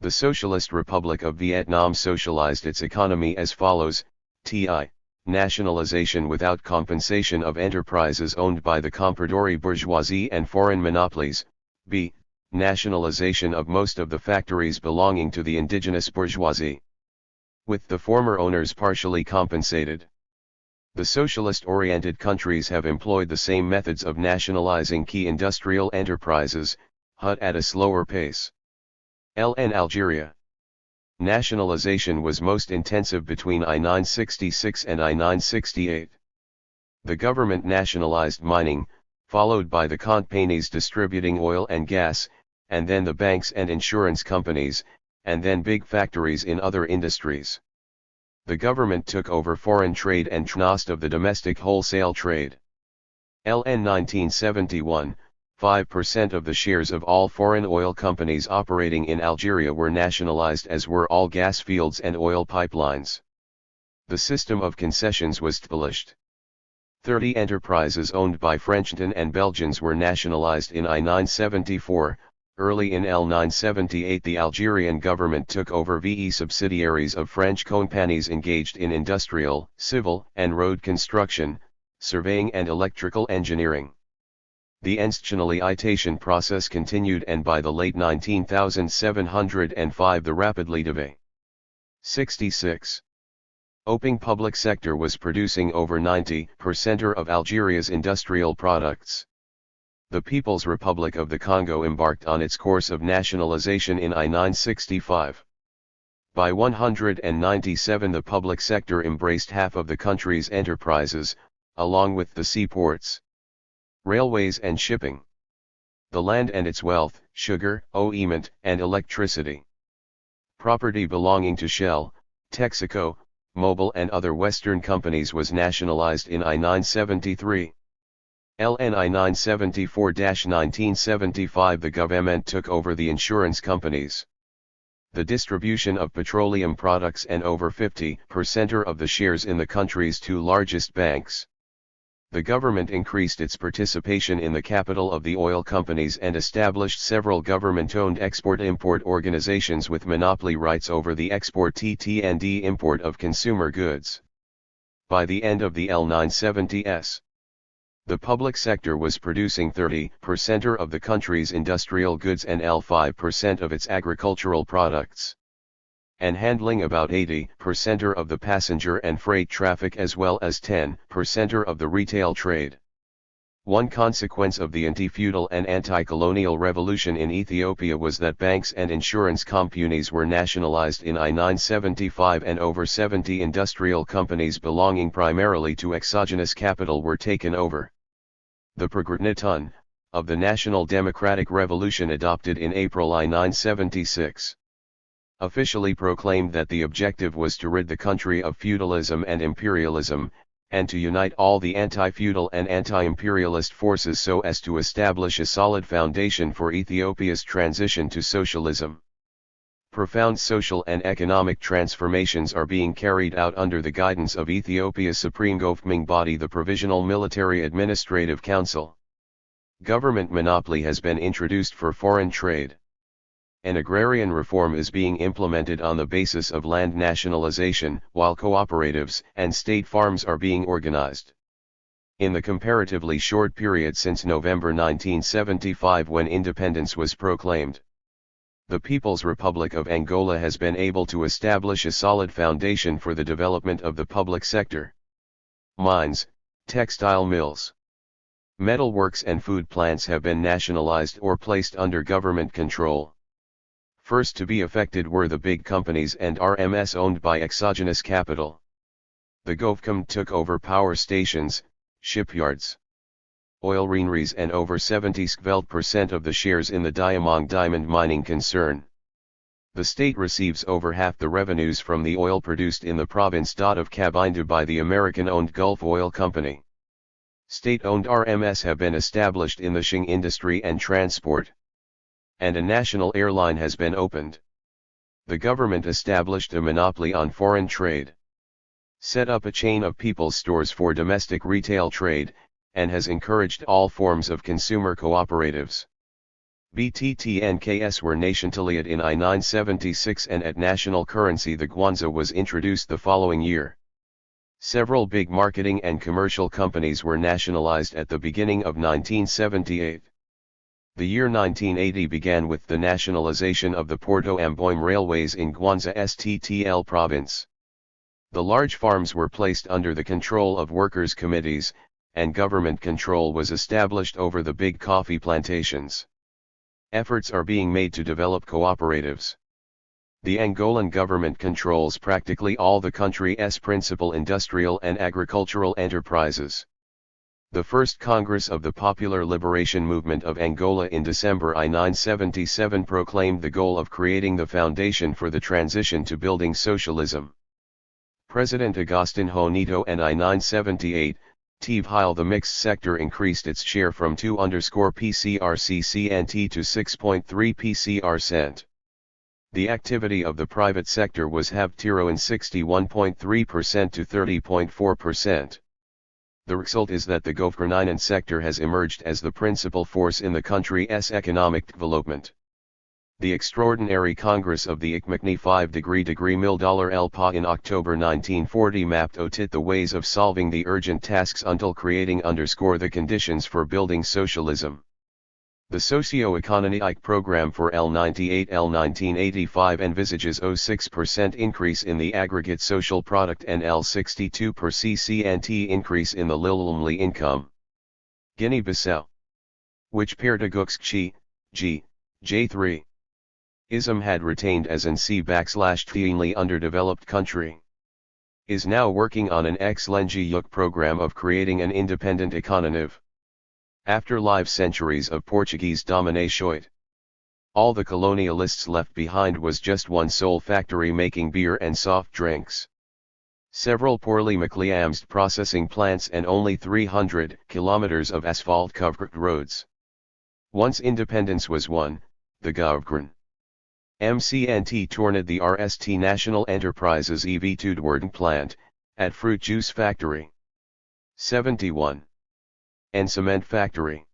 The Socialist Republic of Vietnam socialized its economy as follows: Ti. Nationalization without compensation of enterprises owned by the compradori bourgeoisie and foreign monopolies. B. Nationalization of most of the factories belonging to the indigenous bourgeoisie, with the former owners partially compensated. The socialist-oriented countries have employed the same methods of nationalizing key industrial enterprises, but at a slower pace. LN Algeria. Nationalization was most intensive between I-966 and I-968. The government nationalized mining, followed by the companies distributing oil and gas, and then the banks and insurance companies, and then big factories in other industries. The government took over foreign trade and most of the domestic wholesale trade. LN 1971. 5% of the shares of all foreign oil companies operating in Algeria were nationalized, as were all gas fields and oil pipelines. The system of concessions was abolished. 30 enterprises owned by Frenchmen and Belgians were nationalized in I-974. Early in L978 the Algerian government took over VE subsidiaries of French companies engaged in industrial, civil, and road construction, surveying and electrical engineering. The nationalization process continued, and by the late 19,705 the rapidly developed 66. Open public sector was producing over 90% of Algeria's industrial products. The People's Republic of the Congo embarked on its course of nationalization in 1965. By 197 the public sector embraced half of the country's enterprises, along with the seaports, railways and shipping, the land and its wealth, sugar, ointment, and electricity. Property belonging to Shell, Texaco, Mobil and other Western companies was nationalized in I-973. LN I-974-1975 the government took over the insurance companies, the distribution of petroleum products and over 50% of the shares in the country's two largest banks. The government increased its participation in the capital of the oil companies and established several government-owned export-import organizations with monopoly rights over the export-and import of consumer goods. By the end of the L970s, the public sector was producing 30% of the country's industrial goods and 5% of its agricultural products, and handling about 80% of the passenger and freight traffic as well as 10% of the retail trade. One consequence of the anti-feudal and anti-colonial revolution in Ethiopia was that banks and insurance companies were nationalized in I-975 and over 70 industrial companies belonging primarily to exogenous capital were taken over. The Programme of the National Democratic Revolution adopted in April I-976 officially proclaimed that the objective was to rid the country of feudalism and imperialism, and to unite all the anti-feudal and anti-imperialist forces so as to establish a solid foundation for Ethiopia's transition to socialism. Profound social and economic transformations are being carried out under the guidance of Ethiopia's supreme governing body, the Provisional Military Administrative Council. Government monopoly has been introduced for foreign trade. An agrarian reform is being implemented on the basis of land nationalization, while cooperatives and state farms are being organized. In the comparatively short period since November 1975 when independence was proclaimed, the People's Republic of Angola has been able to establish a solid foundation for the development of the public sector. Mines, textile mills, metalworks and food plants have been nationalized or placed under government control. First to be affected were the big companies and RMS owned by exogenous capital. The Govcom took over power stations, shipyards, oil refineries and over 70% of the shares in the Diamond diamond mining concern. The state receives over half the revenues from the oil produced in the province of Cabinda by the American-owned Gulf Oil Company. State-owned RMS have been established in the shipping industry and transport, and a national airline has been opened. The government established a monopoly on foreign trade, set up a chain of people's stores for domestic retail trade, and has encouraged all forms of consumer cooperatives. BTTNKS were nationalized in I-976 and at national currency the Kwanza was introduced the following year. Several big marketing and commercial companies were nationalized at the beginning of 1978. The year 1980 began with the nationalization of the Porto Amboim railways in Kwanza STTL province. The large farms were placed under the control of workers' committees, and government control was established over the big coffee plantations. Efforts are being made to develop cooperatives. The Angolan government controls practically all the country's principal industrial and agricultural enterprises. The first Congress of the Popular Liberation Movement of Angola in December I-977 proclaimed the goal of creating the foundation for the transition to building socialism. President Agostinho Neto and I-978, while the mixed sector increased its share from 2_PCRCCNT to 6.3%. The activity of the private sector was halved in 61.3% to 30.4%. The result is that the government sector has emerged as the principal force in the country's economic development. The Extraordinary Congress of the ICMACNI 5° mil $LPA in October 1940 mapped out the ways of solving the urgent tasks until creating the conditions for building socialism. The socio-economic program for L98L 1985 envisages 0.6% increase in the aggregate social product and L62 per CCNT increase in the lilumli income. Guinea-Bissau, which Pertagukski, G. J3. ISM had retained as an C/Thinly underdeveloped country, is now working on an ex-Lengi program of creating an independent economy. After live centuries of Portuguese domination, all the colonialists left behind was just one sole factory making beer and soft drinks, several poorly mechanized processing plants and only 300 kilometers of asphalt-covered roads. Once independence was won, the government MCNT torned the RST National Enterprises EV THIRD-WORLDISM plant, at fruit juice factory. 71. And cement factory.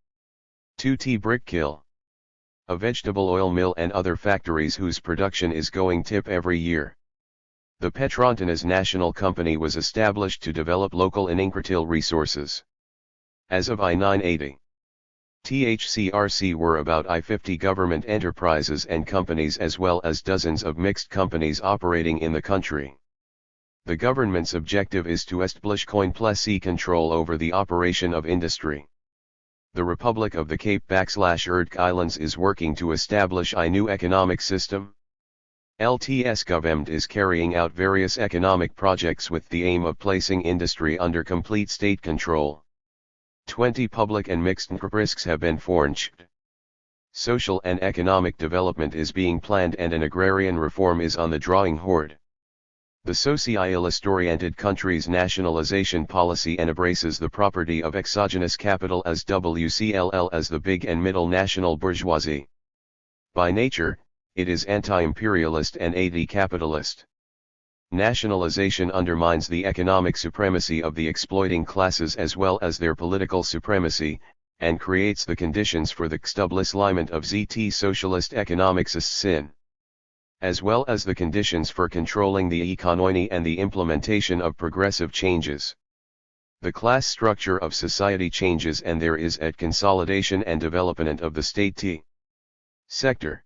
2T brick kiln. A vegetable oil mill and other factories whose production is going tip every year. The Petronas National Company was established to develop local and infertile resources. As of I-980. THCRC were about I-50 government enterprises and companies as well as dozens of mixed companies operating in the country. The government's objective is to establish coin-plus-C control over the operation of industry. The Republic of the Cape/Erdk Islands is working to establish a new economic system. LTS government is carrying out various economic projects with the aim of placing industry under complete state control. 20 public and mixed risks have been forged. Social and economic development is being planned and an agrarian reform is on the drawing board. The socialist-oriented country's nationalization policy embraces the property of exogenous capital as WCLL as the big and middle national bourgeoisie. By nature, it is anti-imperialist and anti-capitalist. Nationalization undermines the economic supremacy of the exploiting classes as well as their political supremacy, and creates the conditions for the establishment of ZT socialist economics sin, as well as the conditions for controlling the economy and the implementation of progressive changes. The class structure of society changes and there is a consolidation and development of the state sector,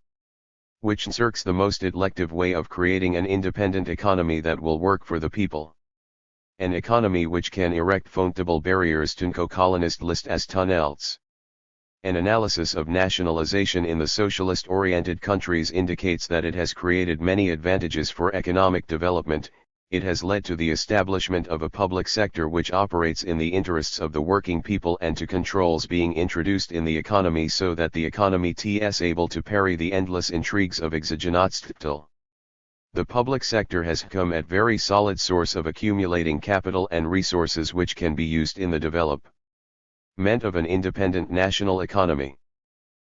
which seeks the most elective way of creating an independent economy that will work for the people. An economy which can erect formidable barriers to co-colonist list as tunnels. An analysis of nationalization in the socialist-oriented countries indicates that it has created many advantages for economic development. It has led to the establishment of a public sector which operates in the interests of the working people and to controls being introduced in the economy so that the economy is able to parry the endless intrigues of exogenous capital. The public sector has become a very solid source of accumulating capital and resources which can be used in the development of an independent national economy.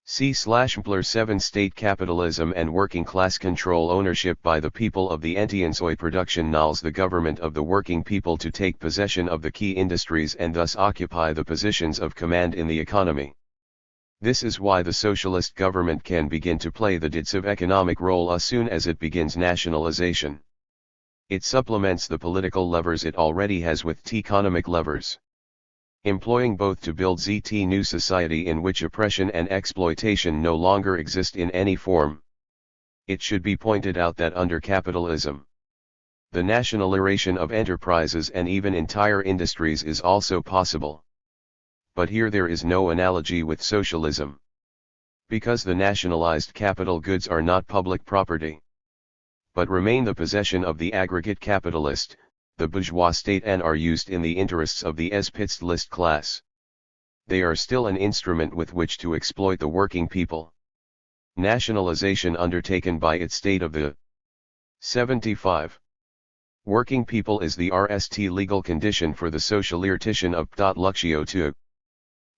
C/7 State capitalism and working class control ownership by the people of the entiensoi production nulls the government of the working people to take possession of the key industries and thus occupy the positions of command in the economy. This is why the socialist government can begin to play the decisive economic role as soon as it begins nationalization. It supplements the political levers it already has with economic levers, employing both to build ZT new society in which oppression and exploitation no longer exist in any form. It should be pointed out that under capitalism, the nationalization of enterprises and even entire industries is also possible. But here there is no analogy with socialism, because the nationalized capital goods are not public property, but remain the possession of the aggregate capitalist, the bourgeois state, and are used in the interests of the capitalist class. They are still an instrument with which to exploit the working people. Nationalization undertaken by its state of the 75 working people is the RST legal condition for the socialization of Luxio to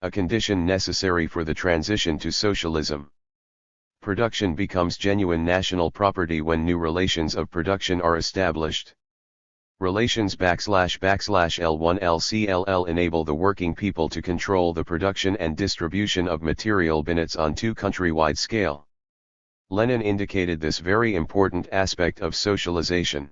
a condition necessary for the transition to socialism. Production becomes genuine national property when new relations of production are established. Relations /L1 LCLL enable the working people to control the production and distribution of material units on two countrywide scale. Lenin indicated this very important aspect of socialization.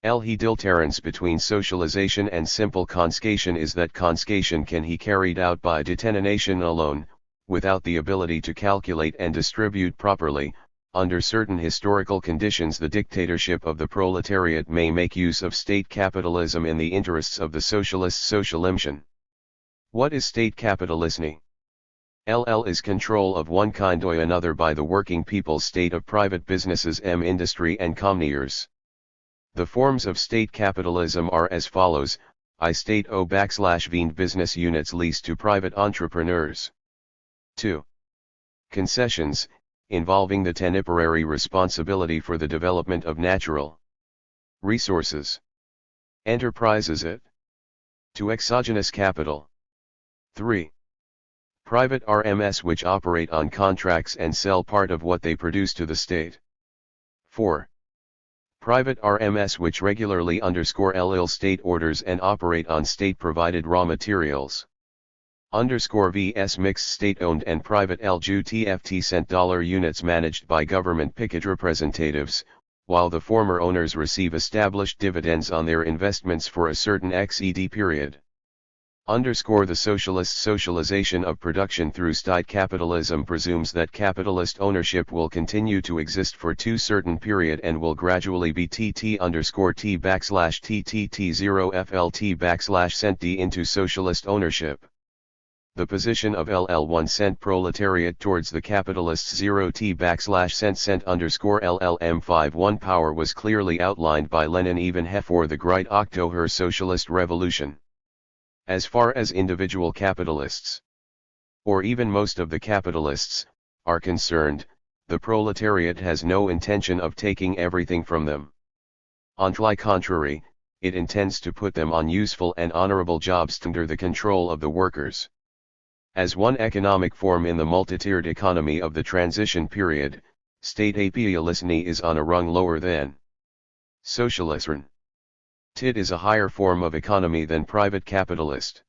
The difference between socialization and simple confiscation is that confiscation can be carried out by detention alone, without the ability to calculate and distribute properly. Under certain historical conditions, the dictatorship of the proletariat may make use of state capitalism in the interests of the socialist socialism. What is state capitalism? LL is control of one kind or another by the working people's state of private businesses industry and commerce. The forms of state capitalism are as follows: I state O/Veen business units leased to private entrepreneurs. 2. Concessions, involving the temporary responsibility for the development of natural resources. Enterprises it. To exogenous capital. 3. Private RMS which operate on contracts and sell part of what they produce to the state. 4. Private RMS which regularly _LL state orders and operate on state-provided raw materials. _VS mixed state-owned and private LGTFT cent dollar units managed by government picket representatives, while the former owners receive established dividends on their investments for a certain XED period. The socialist socialization of production through state capitalism presumes that capitalist ownership will continue to exist for two certain period and will gradually be TT_T_TTT0FLT_cent D into socialist ownership. The position of LL1 cent proletariat towards the capitalists 0T_cent_LLM51 power was clearly outlined by Lenin even before the Great October Socialist Revolution. As far as individual capitalists, or even most of the capitalists, are concerned, the proletariat has no intention of taking everything from them. On the contrary, it intends to put them on useful and honorable jobs under the control of the workers. As one economic form in the multi-tiered economy of the transition period, state capitalism is on a rung lower than socialism. TID is a higher form of economy than private capitalist.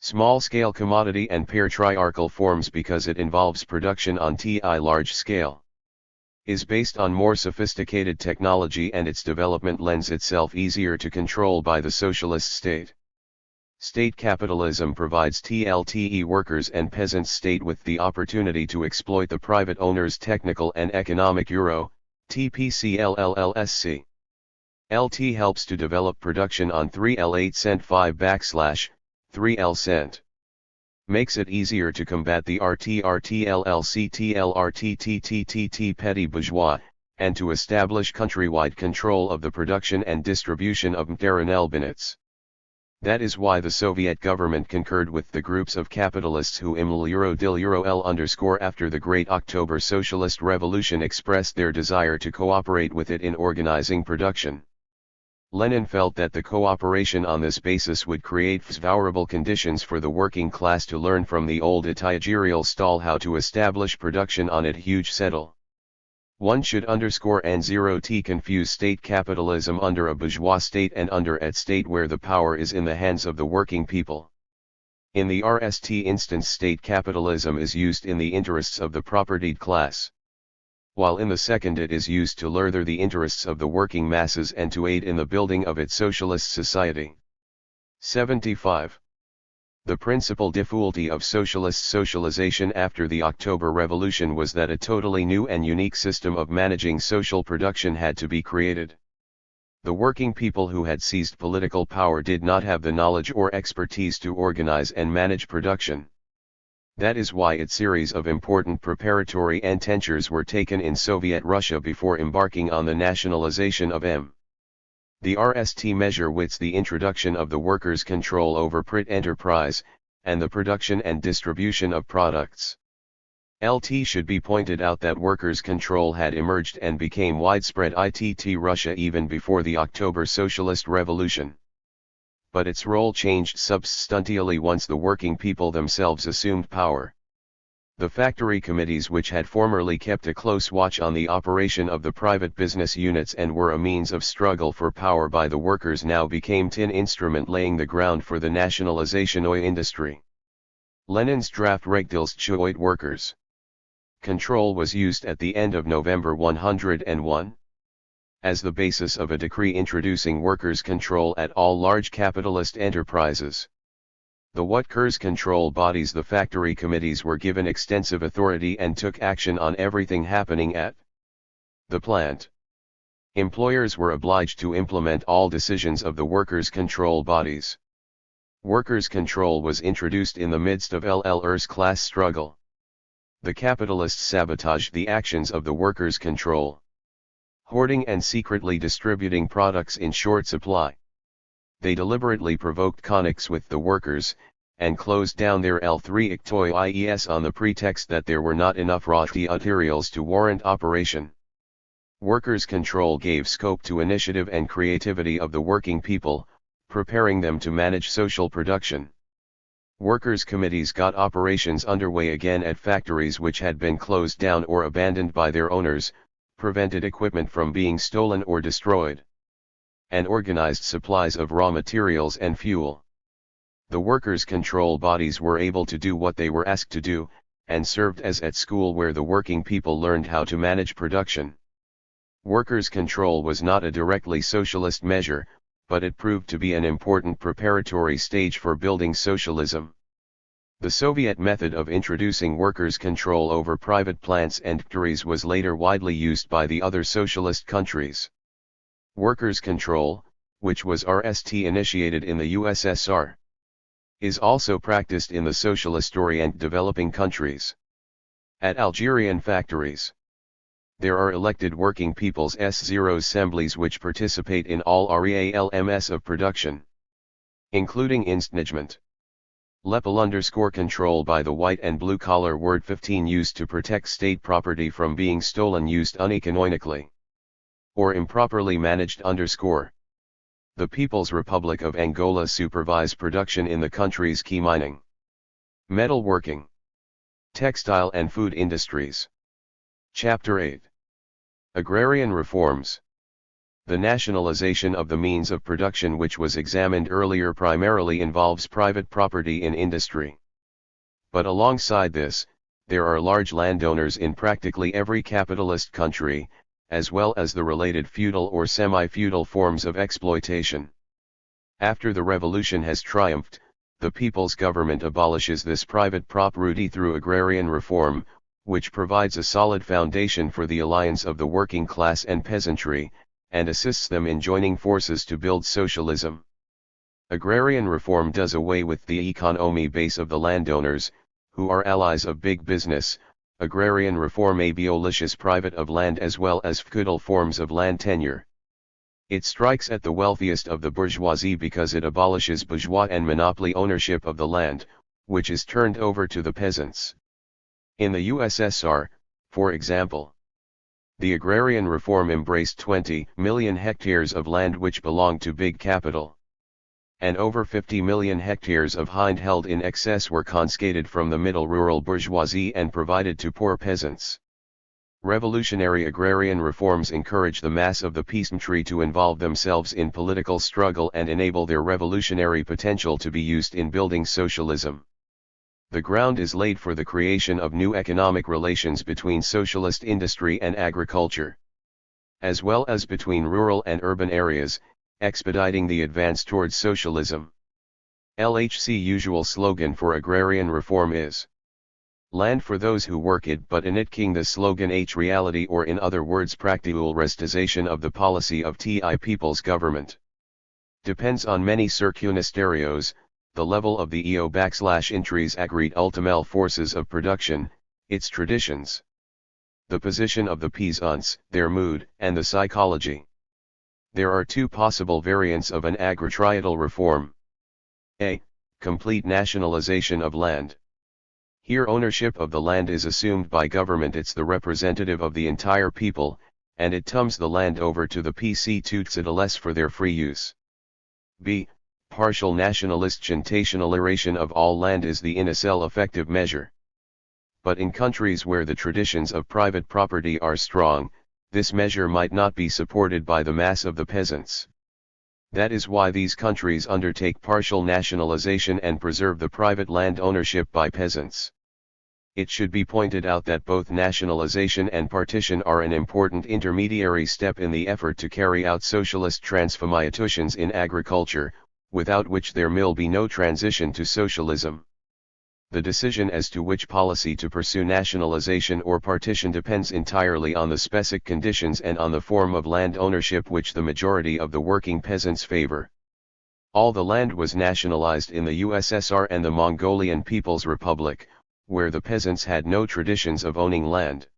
Small-scale commodity and patriarchal forms because it involves production on large scale. Is based on more sophisticated technology and its development lends itself easier to control by the socialist state. State capitalism provides TLTE workers and peasants state with the opportunity to exploit the private owner's technical and economic TPCLLLSC. LT helps to develop production on 3L8 cent 5/3L cent. Makes it easier to combat the RTRTLLCTLRTTTTT petty bourgeois, and to establish countrywide control of the production and distribution of materialbinets. That is why the Soviet government concurred with the groups of capitalists who after the Great October Socialist Revolution expressed their desire to cooperate with it in organizing production. Lenin felt that the cooperation on this basis would create favorable conditions for the working class to learn from the old Italian stall how to establish production on it huge settle. One should _N0T confuse state capitalism under a bourgeois state and under a state where the power is in the hands of the working people. In the RST instance, state capitalism is used in the interests of the propertied class, while in the second it is used to further the interests of the working masses and to aid in the building of its socialist society. 75. The principal difficulty of socialist socialization after the October Revolution was that a totally new and unique system of managing social production had to be created. The working people who had seized political power did not have the knowledge or expertise to organize and manage production. That is why a series of important preparatory adventures were taken in Soviet Russia before embarking on the nationalization of M. The RST measure with the introduction of the workers' control over private enterprise, and the production and distribution of products. LT should be pointed out that workers' control had emerged and became widespread in Russia even before the October Socialist Revolution. But its role changed substantially once the working people themselves assumed power. The factory committees, which had formerly kept a close watch on the operation of the private business units and were a means of struggle for power by the workers, now became an instrument laying the ground for the nationalization of industry. Lenin's draft Regdilstchoit workers' control was used at the end of November 101. As the basis of a decree introducing workers' control at all large capitalist enterprises. The workers' control bodies, the factory committees, were given extensive authority and took action on everything happening at the plant. Employers were obliged to implement all decisions of the workers' control bodies. Workers' control was introduced in the midst of LLR's class struggle. The capitalists sabotaged the actions of the workers' control, hoarding and secretly distributing products in short supply. They deliberately provoked conflicts with the workers, and closed down their L3 IES on the pretext that there were not enough raw materials to warrant operation. Workers' control gave scope to initiative and creativity of the working people, preparing them to manage social production. Workers' committees got operations underway again at factories which had been closed down or abandoned by their owners, prevented equipment from being stolen or destroyed, and organized supplies of raw materials and fuel. The workers' control bodies were able to do what they were asked to do, and served as at school where the working people learned how to manage production. Workers' control was not a directly socialist measure, but it proved to be an important preparatory stage for building socialism. The Soviet method of introducing workers' control over private plants and factories was later widely used by the other socialist countries. Workers' control, which was initiated in the USSR, is also practiced in the socialist-oriented developing countries. At Algerian factories, there are elected working people's S0 assemblies which participate in all REALMS of production, including management. _control by the white and blue collar word 15 used to protect state property from being stolen used uneconomically or improperly managed _. The People's Republic of Angola supervise production in the country's key mining, metalworking, textile and food industries. Chapter 8. Agrarian Reforms. The nationalization of the means of production which was examined earlier primarily involves private property in industry. But alongside this, there are large landowners in practically every capitalist country, as well as the related feudal or semi-feudal forms of exploitation. After the revolution has triumphed, the people's government abolishes this private property through agrarian reform, which provides a solid foundation for the alliance of the working class and peasantry, and assists them in joining forces to build socialism. Agrarian reform does away with the economy base of the landowners, who are allies of big business. Agrarian reform abolishes private of land as well as feudal forms of land tenure. It strikes at the wealthiest of the bourgeoisie because it abolishes bourgeois and monopoly ownership of the land, which is turned over to the peasants. In the USSR, for example, the agrarian reform embraced 20 million hectares of land which belonged to big capital, and over 50 million hectares of land held in excess were confiscated from the middle rural bourgeoisie and provided to poor peasants. Revolutionary agrarian reforms encourage the mass of the peasantry to involve themselves in political struggle and enable their revolutionary potential to be used in building socialism. The ground is laid for the creation of new economic relations between socialist industry and agriculture, as well as between rural and urban areas, expediting the advance towards socialism. LHC usual slogan for agrarian reform is "Land for those who work it," but in it king the slogan H reality, or in other words practical realization of the policy of TI people's government, depends on many circumstances, the level of the EO/intries agreed ultimel forces of production, its traditions, the position of the peasants, their mood, and the psychology. There are two possible variants of an agrarian reform. A. Complete nationalization of land. Here ownership of the land is assumed by government. It's the representative of the entire people, and it turns the land over to the citizens for their free use. B. Partial nationalization of all land is the initial effective measure. But in countries where the traditions of private property are strong, this measure might not be supported by the mass of the peasants. That is why these countries undertake partial nationalization and preserve the private land ownership by peasants. It should be pointed out that both nationalization and partition are an important intermediary step in the effort to carry out socialist transformations in agriculture, without which there will be no transition to socialism. The decision as to which policy to pursue, nationalization or partition, depends entirely on the specific conditions and on the form of land ownership which the majority of the working peasants favor. All the land was nationalized in the USSR and the Mongolian People's Republic, where the peasants had no traditions of owning land.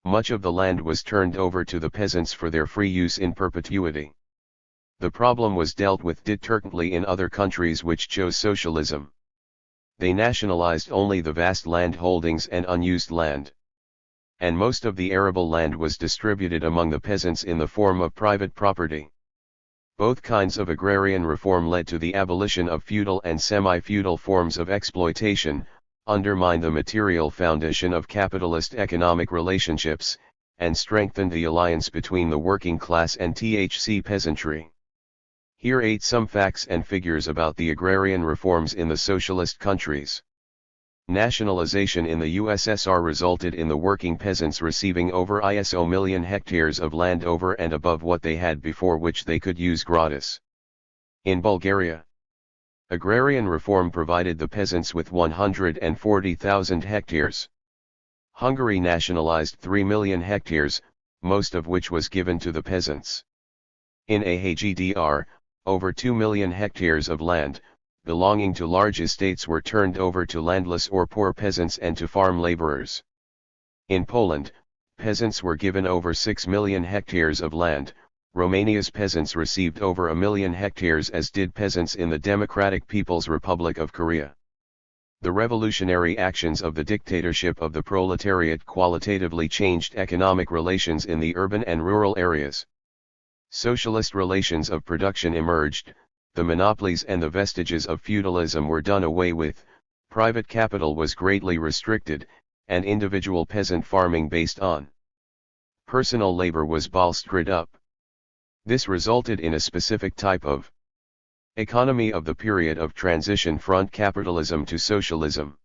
Much of the land was turned over to the peasants for their free use in perpetuity. The problem was dealt with differently in other countries which chose socialism. They nationalized only the vast land holdings and unused land. And most of the arable land was distributed among the peasants in the form of private property. Both kinds of agrarian reform led to the abolition of feudal and semi-feudal forms of exploitation, undermined the material foundation of capitalist economic relationships, and strengthened the alliance between the working class and THC peasantry. Here 8 some facts and figures about the agrarian reforms in the socialist countries. Nationalization in the USSR resulted in the working peasants receiving over ISO million hectares of land over and above what they had before, which they could use gratis. In Bulgaria, agrarian reform provided the peasants with 140,000 hectares. Hungary nationalized 3 million hectares, most of which was given to the peasants. In AHGDR, over 2 million hectares of land, belonging to large estates, were turned over to landless or poor peasants and to farm laborers. In Poland, peasants were given over 6 million hectares of land. Romania's peasants received over 1 million hectares, as did peasants in the Democratic People's Republic of Korea. The revolutionary actions of the dictatorship of the proletariat qualitatively changed economic relations in the urban and rural areas. Socialist relations of production emerged, the monopolies and the vestiges of feudalism were done away with, private capital was greatly restricted, and individual peasant farming based on personal labor was bolstered up. This resulted in a specific type of economy of the period of transition from capitalism to socialism.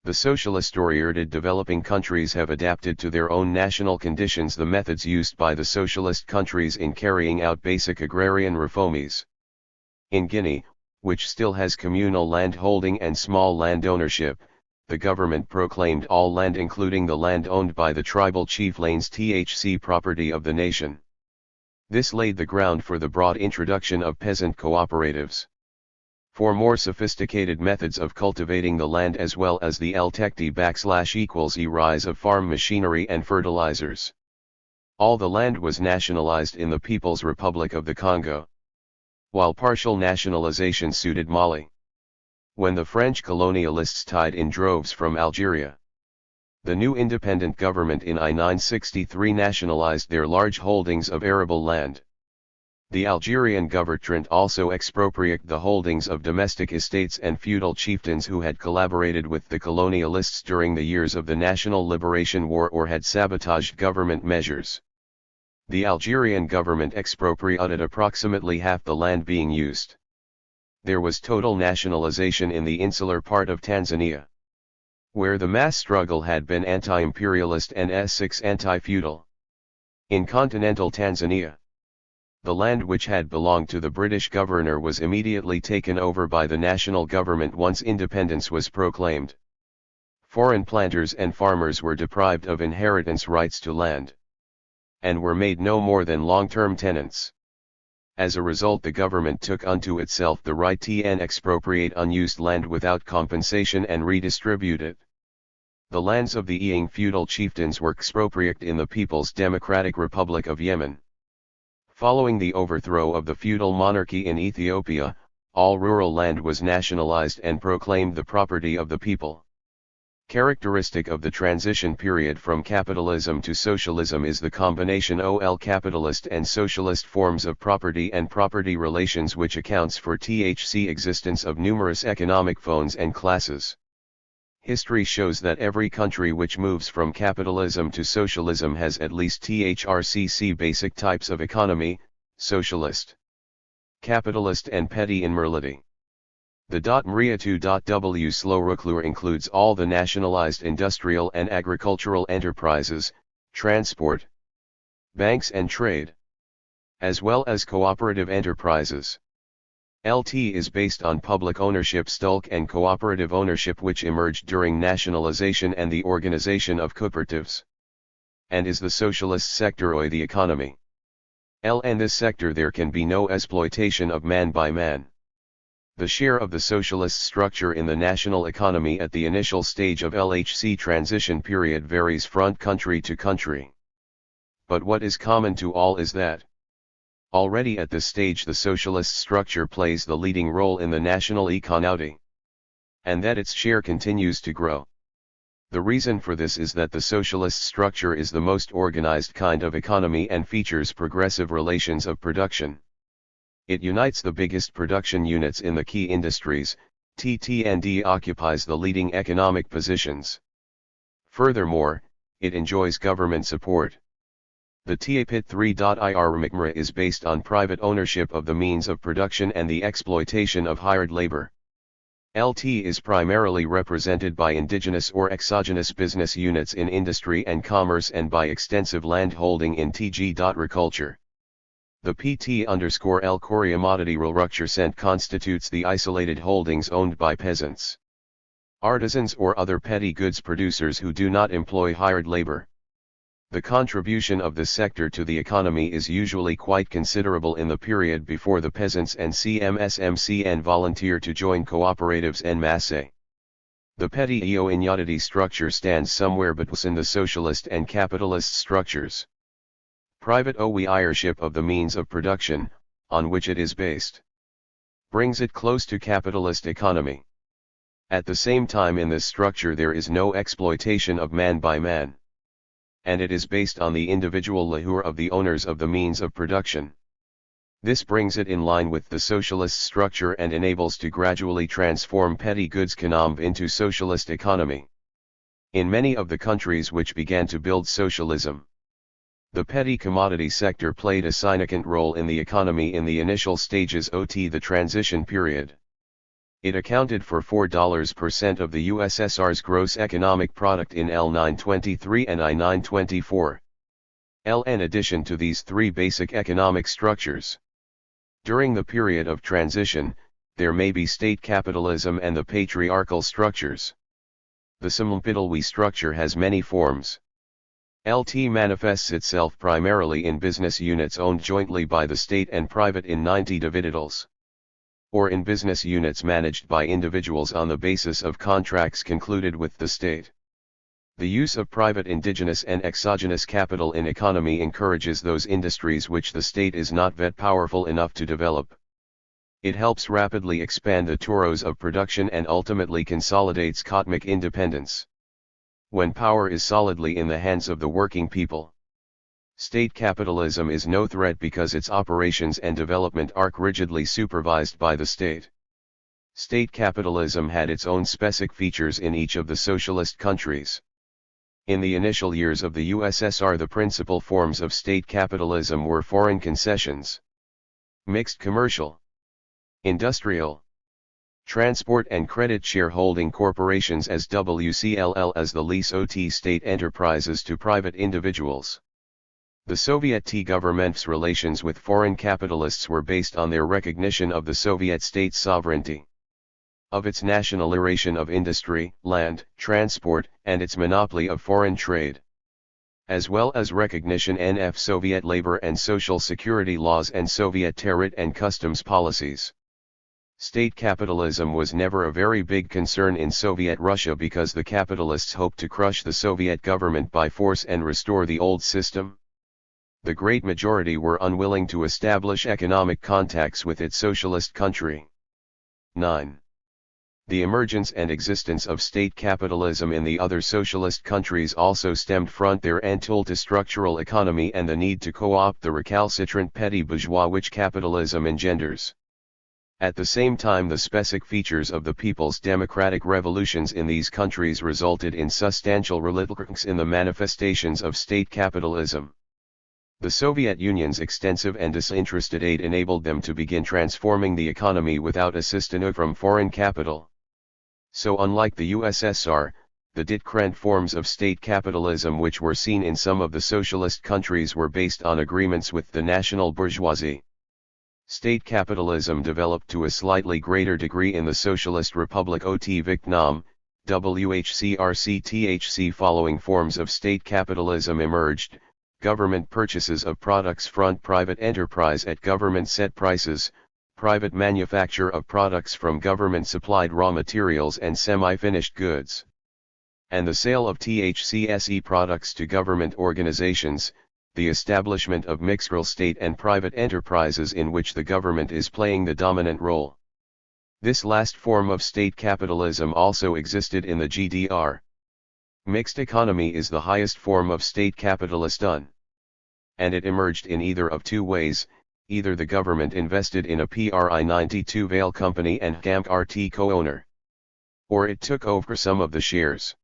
The socialist-oriented developing countries have adapted to their own national conditions the methods used by the socialist countries in carrying out basic agrarian reforms. In Guinea, which still has communal land holding and small land ownership, the government proclaimed all land, including the land owned by the tribal chieftains, THC property of the nation. This laid the ground for the broad introduction of peasant cooperatives. For more sophisticated methods of cultivating the land, as well as the /E rise of farm machinery and fertilizers. All the land was nationalized in the People's Republic of the Congo, while partial nationalization suited Mali. When the French colonialists tied in droves from Algeria, the new independent government in I-963 nationalized their large holdings of arable land. The Algerian government also expropriated the holdings of domestic estates and feudal chieftains who had collaborated with the colonialists during the years of the National Liberation War or had sabotaged government measures. The Algerian government expropriated approximately half the land being used. There was total nationalization in the insular part of Tanzania, where the mass struggle had been anti-imperialist and anti-feudal. In continental Tanzania, the land which had belonged to the British governor was immediately taken over by the national government once independence was proclaimed. Foreign planters and farmers were deprived of inheritance rights to land, and were made no more than long-term tenants. As a result, the government took unto itself the right to expropriate unused land without compensation and redistribute it. The lands of the Iying feudal chieftains were expropriated in the People's Democratic Republic of Yemen. Following the overthrow of the feudal monarchy in Ethiopia, all rural land was nationalized and proclaimed the property of the people. Characteristic of the transition period from capitalism to socialism is the combination of capitalist and socialist forms of property and property relations, which accounts for THC existence of numerous economic forms and classes. History shows that every country which moves from capitalism to socialism has at least THRCC basic types of economy: socialist, capitalist and petty immorality. The MRIA2.W Slowroklur includes all the nationalized industrial and agricultural enterprises, transport, banks and trade, as well as cooperative enterprises. LT is based on public ownership Stulk and cooperative ownership which emerged during nationalization and the organization of cooperatives. And is the socialist sector or the economy. In this sector there can be no exploitation of man by man. The share of the socialist structure in the national economy at the initial stage of LHC transition period varies from country to country. But what is common to all is that already at this stage the socialist structure plays the leading role in the national economy, and that its share continues to grow. The reason for this is that the socialist structure is the most organized kind of economy and features progressive relations of production. It unites the biggest production units in the key industries, TTND occupies the leading economic positions. Furthermore, it enjoys government support. The THIRD-WORLDISM is based on private ownership of the means of production and the exploitation of hired labor. LT is primarily represented by indigenous or exogenous business units in industry and commerce and by extensive land holding in TG.agriculture. The PT_L Commodity Rulructure constitutes the isolated holdings owned by peasants, artisans or other petty goods producers who do not employ hired labor. The contribution of this sector to the economy is usually quite considerable in the period before the peasants and CMSMCN volunteer to join cooperatives en masse. The petty unity structure stands somewhere between the socialist and capitalist structures. Private ownership of the means of production, on which it is based, brings it close to capitalist economy. At the same time in this structure there is no exploitation of man by man, and it is based on the individual leisure of the owners of the means of production. This brings it in line with the socialist structure and enables to gradually transform petty goods economy into socialist economy. In many of the countries which began to build socialism, the petty commodity sector played a significant role in the economy in the initial stages of the transition period. It accounted for 4% of the USSR's gross economic product in L923 and I924. In addition to these three basic economic structures, during the period of transition, there may be state capitalism and the patriarchal structures. The Samlpidalwi structure has many forms. LT manifests itself primarily in business units owned jointly by the state and private in 90 individuals, or in business units managed by individuals on the basis of contracts concluded with the state. The use of private indigenous and exogenous capital in economy encourages those industries which the state is not yet powerful enough to develop. It helps rapidly expand the toros of production and ultimately consolidates economic independence. When power is solidly in the hands of the working people, state capitalism is no threat because its operations and development are rigidly supervised by the state. State capitalism had its own specific features in each of the socialist countries. In the initial years of the USSR, the principal forms of state capitalism were foreign concessions, mixed commercial, industrial, transport and credit shareholding corporations as WCLL as the lease OT state enterprises to private individuals. The Soviet government's relations with foreign capitalists were based on their recognition of the Soviet state's sovereignty, of its nationalization of industry, land, transport, and its monopoly of foreign trade, as well as recognition of Soviet labor and social security laws and Soviet tariff and customs policies. State capitalism was never a very big concern in Soviet Russia because the capitalists hoped to crush the Soviet government by force and restore the old system. The great majority were unwilling to establish economic contacts with its socialist country. 9. The emergence and existence of state capitalism in the other socialist countries also stemmed from their anti-structural economy and the need to co-opt the recalcitrant petty bourgeois which capitalism engenders. At the same time, the specific features of the people's democratic revolutions in these countries resulted in substantial revolutions in the manifestations of state capitalism. The Soviet Union's extensive and disinterested aid enabled them to begin transforming the economy without assistance from foreign capital. So unlike the USSR, the different forms of state capitalism which were seen in some of the socialist countries were based on agreements with the national bourgeoisie. State capitalism developed to a slightly greater degree in the Socialist Republic of Vietnam, WHCRC-THC. Following forms of state capitalism emerged: government purchases of products front private enterprise at government set prices, private manufacture of products from government supplied raw materials and semi-finished goods, and the sale of THCSE products to government organizations, the establishment of mixed-role state and private enterprises in which the government is playing the dominant role. This last form of state capitalism also existed in the GDR. Mixed economy is the highest form of state capitalism, and it emerged in either of two ways: either the government invested in a PRI 92 Vale company and GAMP RT co-owner, or it took over some of the shares.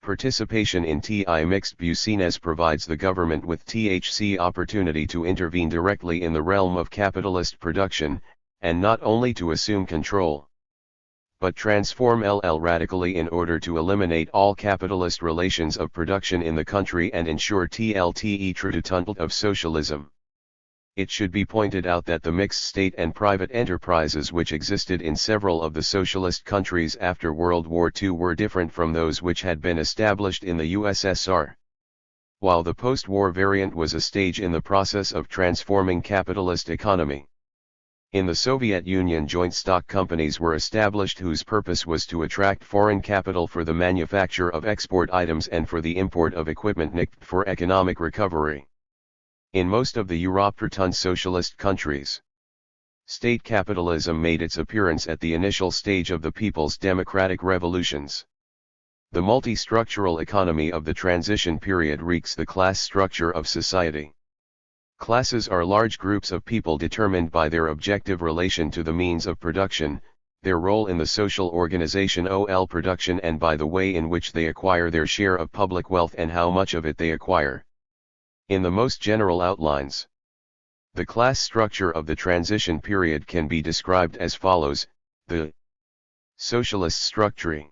Participation in TI mixed business provides the government with THC opportunity to intervene directly in the realm of capitalist production, and not only to assume control, but transform LL radically in order to eliminate all capitalist relations of production in the country and ensure TLTE true to of socialism. It should be pointed out that the mixed state and private enterprises which existed in several of the socialist countries after World War II were different from those which had been established in the USSR. While the post-war variant was a stage in the process of transforming capitalist economy. In the Soviet Union, joint stock companies were established whose purpose was to attract foreign capital for the manufacture of export items and for the import of equipment needed for economic recovery. In most of the European socialist countries, state capitalism made its appearance at the initial stage of the people's democratic revolutions. The multi-structural economy of the transition period wreaks the class structure of society. Classes are large groups of people determined by their objective relation to the means of production, their role in the social organization OL production, and by the way in which they acquire their share of public wealth and how much of it they acquire. In the most general outlines, the class structure of the transition period can be described as follows: the socialist structure,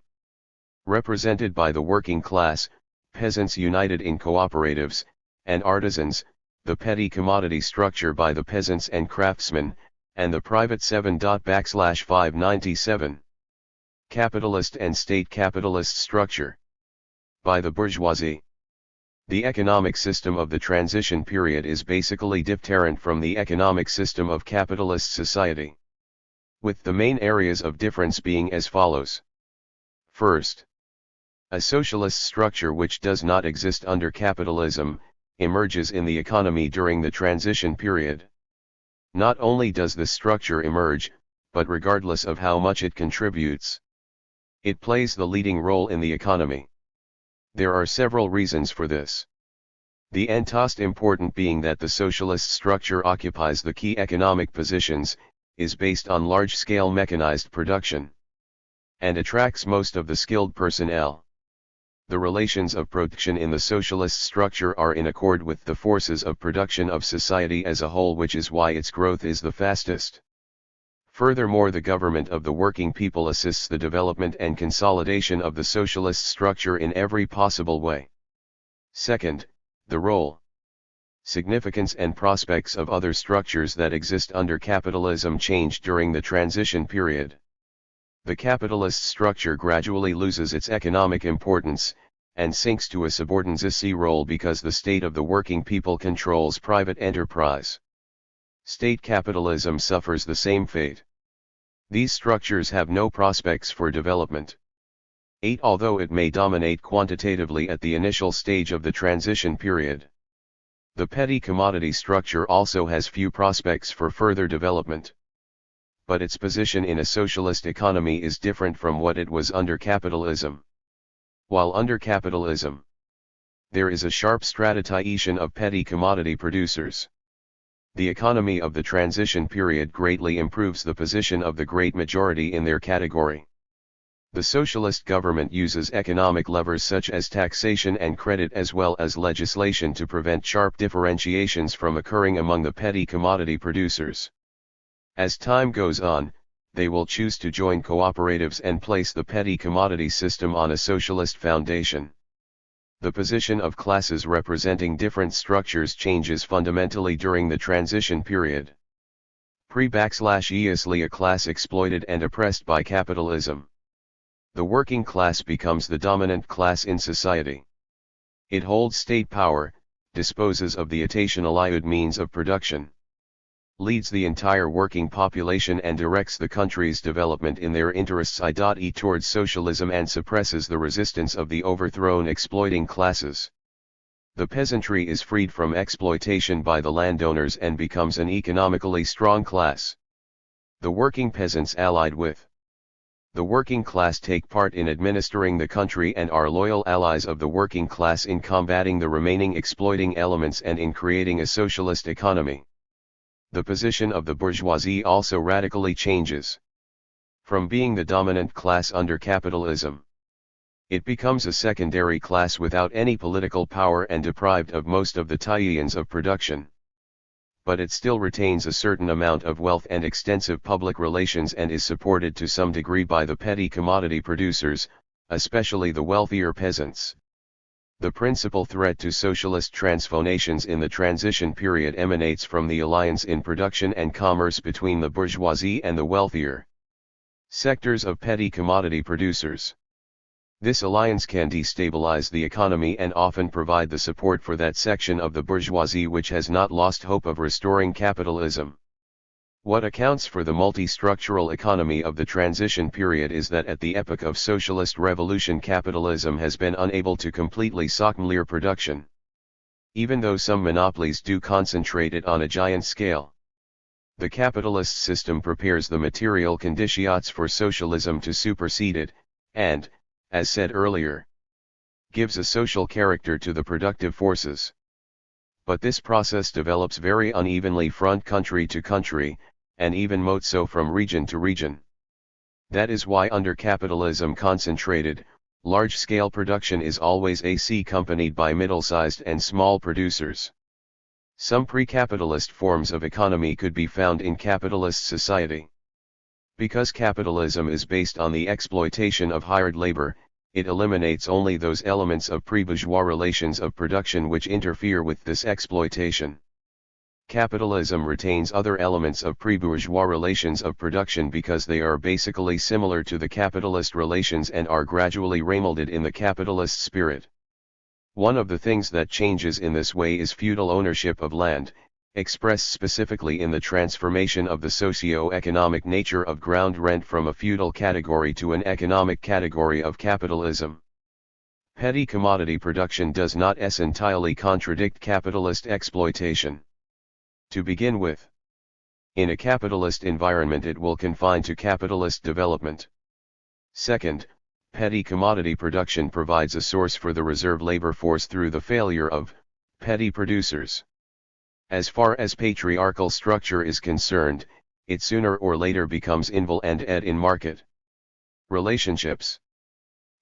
represented by the working class, peasants united in cooperatives, and artisans; the petty commodity structure by the peasants and craftsmen, and the private 7.597 capitalist and state capitalist structure by the bourgeoisie. The economic system of the transition period is basically different from the economic system of capitalist society, with the main areas of difference being as follows. First, a socialist structure which does not exist under capitalism emerges in the economy during the transition period. Not only does this structure emerge, but regardless of how much it contributes, it plays the leading role in the economy. There are several reasons for this. The most important being that the socialist structure occupies the key economic positions, is based on large-scale mechanized production, and attracts most of the skilled personnel. The relations of production in the socialist structure are in accord with the forces of production of society as a whole, which is why its growth is the fastest. Furthermore, the government of the working people assists the development and consolidation of the socialist structure in every possible way. Second, the role, significance and prospects of other structures that exist under capitalism change during the transition period. The capitalist structure gradually loses its economic importance, and sinks to a subordinacy role because the state of the working people controls private enterprise. State capitalism suffers the same fate. These structures have no prospects for development. 8. Although it may dominate quantitatively at the initial stage of the transition period, the petty commodity structure also has few prospects for further development. But its position in a socialist economy is different from what it was under capitalism. While under capitalism, there is a sharp stratification of petty commodity producers. The economy of the transition period greatly improves the position of the great majority in their category. The socialist government uses economic levers such as taxation and credit as well as legislation to prevent sharp differentiations from occurring among the petty commodity producers. As time goes on, they will choose to join cooperatives and place the petty commodity system on a socialist foundation. The position of classes representing different structures changes fundamentally during the transition period. Pre-easily a class exploited and oppressed by capitalism. The working class becomes the dominant class in society. It holds state power, disposes of the attentional means of production, leads the entire working population and directs the country's development in their interests i.e. towards socialism and suppresses the resistance of the overthrown exploiting classes. The peasantry is freed from exploitation by the landowners and becomes an economically strong class. The working peasants allied with the working class take part in administering the country and are loyal allies of the working class in combating the remaining exploiting elements and in creating a socialist economy. The position of the bourgeoisie also radically changes. From being the dominant class under capitalism, it becomes a secondary class without any political power and deprived of most of the ties of production. But it still retains a certain amount of wealth and extensive public relations and is supported to some degree by the petty commodity producers, especially the wealthier peasants. The principal threat to socialist transformations in the transition period emanates from the alliance in production and commerce between the bourgeoisie and the wealthier sectors of petty commodity producers. This alliance can destabilize the economy and often provide the support for that section of the bourgeoisie which has not lost hope of restoring capitalism. What accounts for the multi-structural economy of the transition period is that at the epoch of socialist revolution capitalism has been unable to completely clear production. Even though some monopolies do concentrate it on a giant scale. The capitalist system prepares the material conditions for socialism to supersede it, and, as said earlier, gives a social character to the productive forces. But this process develops very unevenly from country to country, and even more so from region to region. That is why under capitalism concentrated, large-scale production is always accompanied by middle-sized and small producers. Some pre-capitalist forms of economy could be found in capitalist society. Because capitalism is based on the exploitation of hired labor, it eliminates only those elements of pre-bourgeois relations of production which interfere with this exploitation. Capitalism retains other elements of pre-bourgeois relations of production because they are basically similar to the capitalist relations and are gradually remolded in the capitalist spirit. One of the things that changes in this way is feudal ownership of land, expressed specifically in the transformation of the socio-economic nature of ground rent from a feudal category to an economic category of capitalism. Petty commodity production does not entirely contradict capitalist exploitation. To begin with, in a capitalist environment it will confine to capitalist development. Second, petty commodity production provides a source for the reserve labor force through the failure of petty producers. As far as patriarchal structure is concerned, it sooner or later becomes involved in market relationships,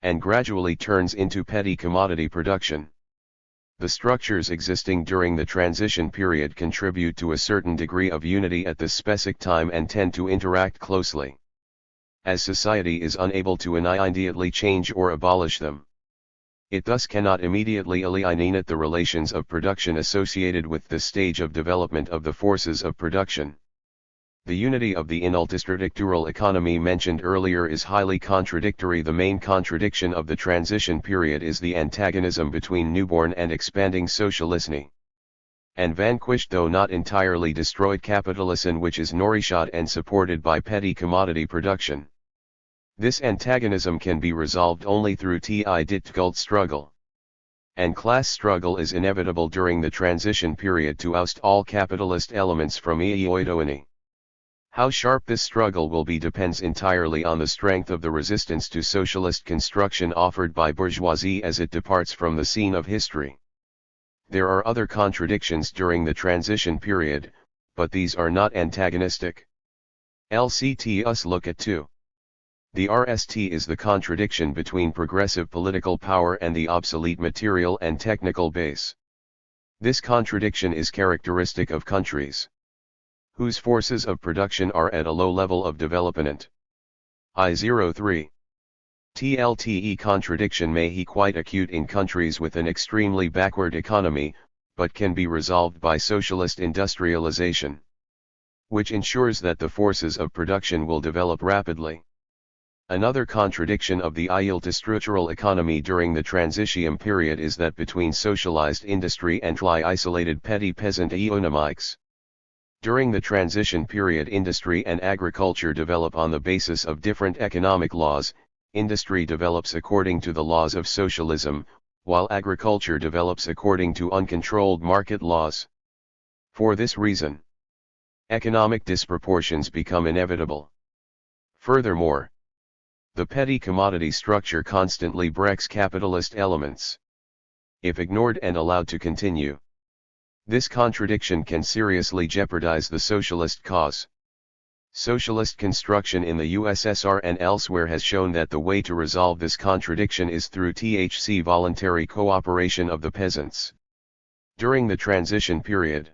and gradually turns into petty commodity production. The structures existing during the transition period contribute to a certain degree of unity at this specific time and tend to interact closely. As society is unable to immediately change or abolish them, it thus cannot immediately eliminate the relations of production associated with this stage of development of the forces of production. The unity of the multi-structural economy mentioned earlier is highly contradictory. The main contradiction of the transition period is the antagonism between newborn and expanding socialism, and vanquished though not entirely destroyed capitalism, which is nourished and supported by petty commodity production. This antagonism can be resolved only through THIRD-WORLD struggle. And class struggle is inevitable during the transition period to oust all capitalist elements from economy. How sharp this struggle will be depends entirely on the strength of the resistance to socialist construction offered by bourgeoisie as it departs from the scene of history. There are other contradictions during the transition period, but these are not antagonistic. Let us look at 2. The RST is the contradiction between progressive political power and the obsolete material and technical base. This contradiction is characteristic of countries whose forces of production are at a low level of development. I03. TLTE contradiction may be quite acute in countries with an extremely backward economy, but can be resolved by socialist industrialization. which ensures that the forces of production will develop rapidly. Another contradiction of the illustrational economy during the transition period is that between socialized industry and isolated petty peasant economics. During the transition period, industry and agriculture develop on the basis of different economic laws. Industry develops according to the laws of socialism, while agriculture develops according to uncontrolled market laws. For this reason, economic disproportions become inevitable. Furthermore, the petty commodity structure constantly breaks capitalist elements. If ignored and allowed to continue, this contradiction can seriously jeopardize the socialist cause. Socialist construction in the USSR and elsewhere has shown that the way to resolve this contradiction is through voluntary cooperation of the peasants. During the transition period,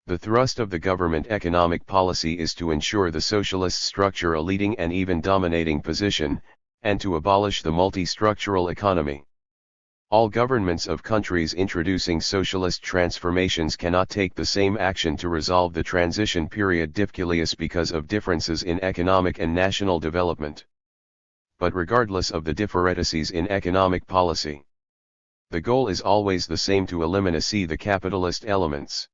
the thrust of the government economic policy is to ensure the socialist structure a leading and even dominating position, and to abolish the multi-structural economy. All governments of countries introducing socialist transformations cannot take the same action to resolve the transition period difficulties because of differences in economic and national development. But regardless of the differences in economic policy, the goal is always the same: to eliminate the capitalist elements,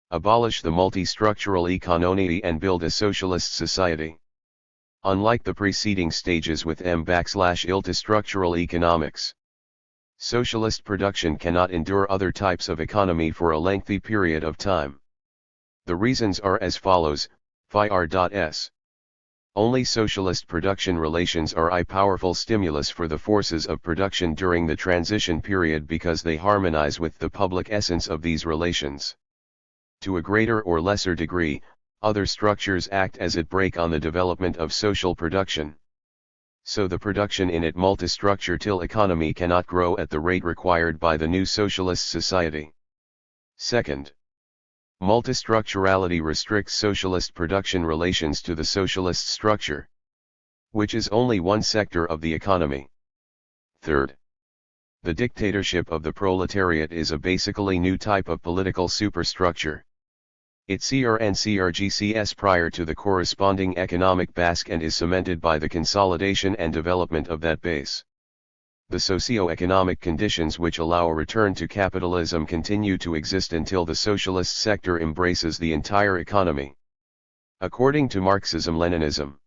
abolish the multi-structural economy and build a socialist society. Unlike the preceding stages with illustrational economics, socialist production cannot endure other types of economy for a lengthy period of time. The reasons are as follows: THIRD-WORLDISM. Only socialist production relations are a powerful stimulus for the forces of production during the transition period because they harmonize with the public essence of these relations. To a greater or lesser degree, other structures act as a brake on the development of social production. So the production in it multistructural economy cannot grow at the rate required by the new socialist society. Second, multistructurality restricts socialist production relations to the socialist structure, which is only one sector of the economy. Third, the dictatorship of the proletariat is a basically new type of political superstructure. It CRGCS prior to the corresponding economic base and is cemented by the consolidation and development of that base. The socio-economic conditions which allow a return to capitalism continue to exist until the socialist sector embraces the entire economy. According to Marxism-Leninism,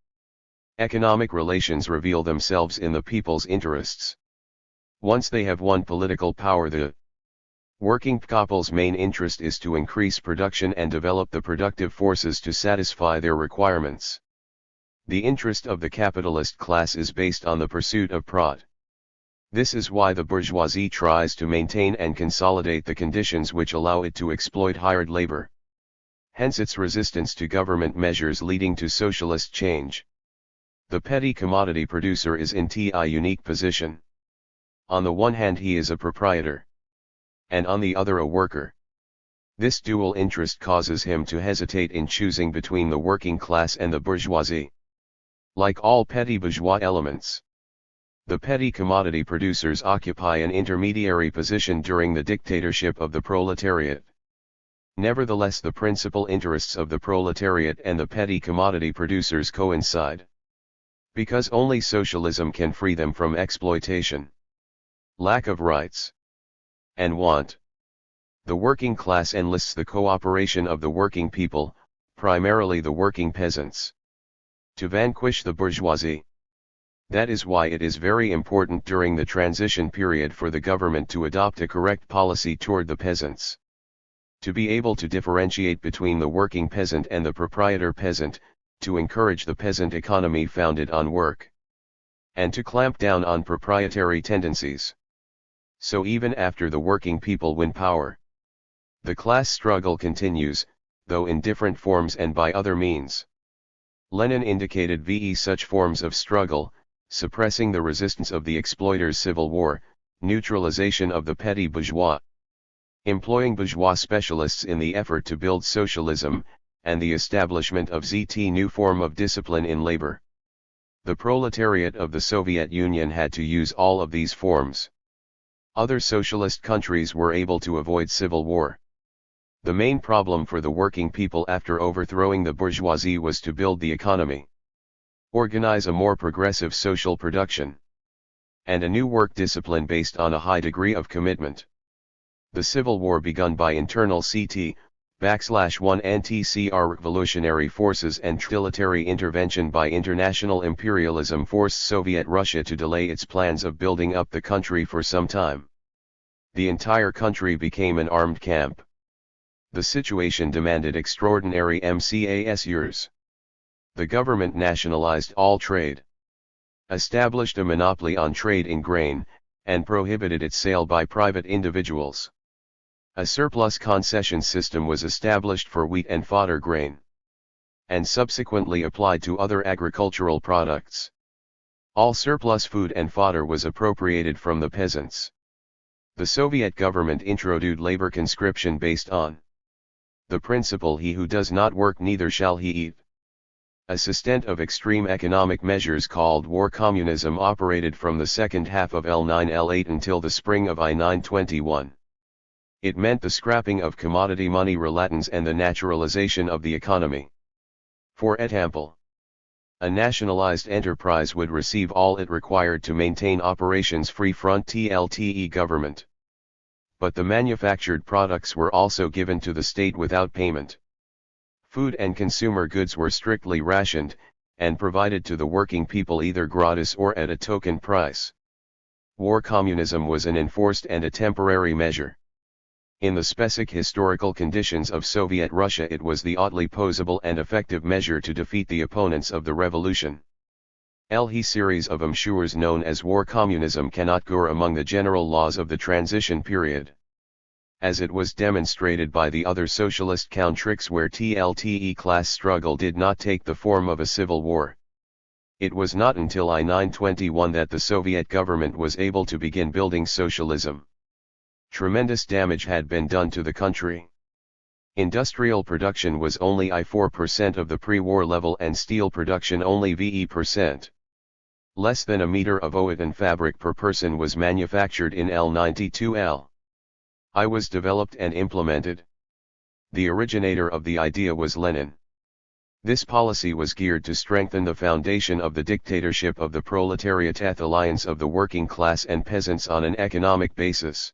economic relations reveal themselves in the people's interests. Once they have won political power, the working people's main interest is to increase production and develop the productive forces to satisfy their requirements. The interest of the capitalist class is based on the pursuit of profit. This is why the bourgeoisie tries to maintain and consolidate the conditions which allow it to exploit hired labor. Hence its resistance to government measures leading to socialist change. The petty commodity producer is in a unique position. On the one hand, he is a proprietor, and on the other a worker. This dual interest causes him to hesitate in choosing between the working class and the bourgeoisie. Like all petty bourgeois elements, the petty commodity producers occupy an intermediary position during the dictatorship of the proletariat. Nevertheless, the principal interests of the proletariat and the petty commodity producers coincide, because only socialism can free them from exploitation, lack of rights, and want. The working class enlists the cooperation of the working people, primarily the working peasants, to vanquish the bourgeoisie. That is why it is very important during the transition period for the government to adopt a correct policy toward the peasants. To be able to differentiate between the working peasant and the proprietor peasant, to encourage the peasant economy founded on work, and to clamp down on proprietary tendencies. So even after the working people win power, the class struggle continues, though in different forms and by other means. Lenin indicated such forms of struggle: suppressing the resistance of the exploiters' civil war, neutralization of the petty bourgeois, employing bourgeois specialists in the effort to build socialism, and the establishment of new form of discipline in labor. The proletariat of the Soviet Union had to use all of these forms. Other socialist countries were able to avoid civil war. The main problem for the working people after overthrowing the bourgeoisie was to build the economy, organize a more progressive social production, and a new work discipline based on a high degree of commitment. The civil war begun by internal CT/1 anti-CR revolutionary forces and trilitary intervention by international imperialism forced Soviet Russia to delay its plans of building up the country for some time. The entire country became an armed camp. The situation demanded extraordinary measures. The government nationalized all trade, established a monopoly on trade in grain, and prohibited its sale by private individuals. A surplus concession system was established for wheat and fodder grain, and subsequently applied to other agricultural products. All surplus food and fodder was appropriated from the peasants. The Soviet government introduced labor conscription based on the principle he who does not work neither shall he eat. A system of extreme economic measures called war communism operated from the second half of L9-L8 until the spring of I921. It meant the scrapping of commodity money relations and the naturalization of the economy. For example, a nationalized enterprise would receive all it required to maintain operations free from TLTE government. But the manufactured products were also given to the state without payment. Food and consumer goods were strictly rationed, and provided to the working people either gratis or at a token price. War communism was an enforced and a temporary measure. In the specific historical conditions of Soviet Russia, it was the oddly posable and effective measure to defeat the opponents of the revolution. The series of measures known as war communism cannot go among the general laws of the transition period, as it was demonstrated by the other socialist countries where TLTE class struggle did not take the form of a civil war. It was not until I921 that the Soviet government was able to begin building socialism. Tremendous damage had been done to the country. Industrial production was only 4% of the pre-war level and steel production only 20%. Less than a meter of oaten fabric per person was manufactured in L92L. I was developed and implemented. The originator of the idea was Lenin. This policy was geared to strengthen the foundation of the dictatorship of the proletariat alliance of the working class and peasants on an economic basis,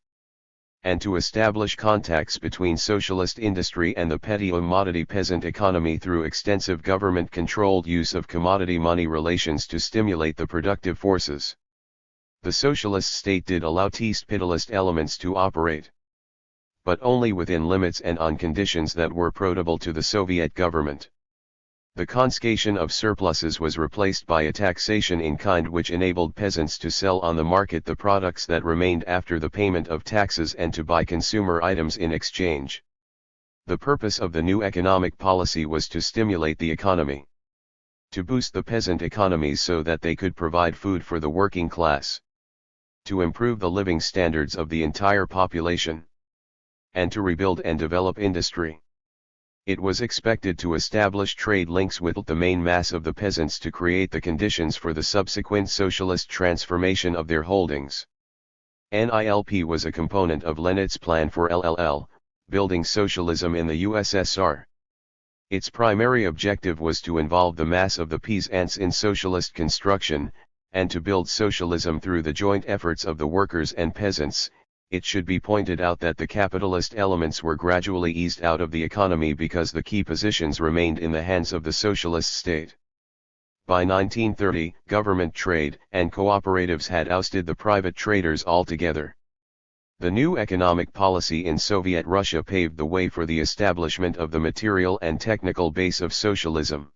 and to establish contacts between socialist industry and the petty commodity peasant economy through extensive government-controlled use of commodity money relations to stimulate the productive forces. The socialist state did allow these capitalist elements to operate, but only within limits and on conditions that were profitable to the Soviet government. The confiscation of surpluses was replaced by a taxation in kind which enabled peasants to sell on the market the products that remained after the payment of taxes and to buy consumer items in exchange. The purpose of the new economic policy was to stimulate the economy, to boost the peasant economies so that they could provide food for the working class, to improve the living standards of the entire population, and to rebuild and develop industry. It was expected to establish trade links with the main mass of the peasants to create the conditions for the subsequent socialist transformation of their holdings. NILP was a component of Lenin's plan for LLL, building socialism in the USSR. Its primary objective was to involve the mass of the peasants in socialist construction, and to build socialism through the joint efforts of the workers and peasants. It should be pointed out that the capitalist elements were gradually eased out of the economy because the key positions remained in the hands of the socialist state. By 1930, government trade and cooperatives had ousted the private traders altogether. The new economic policy in Soviet Russia paved the way for the establishment of the material and technical base of socialism.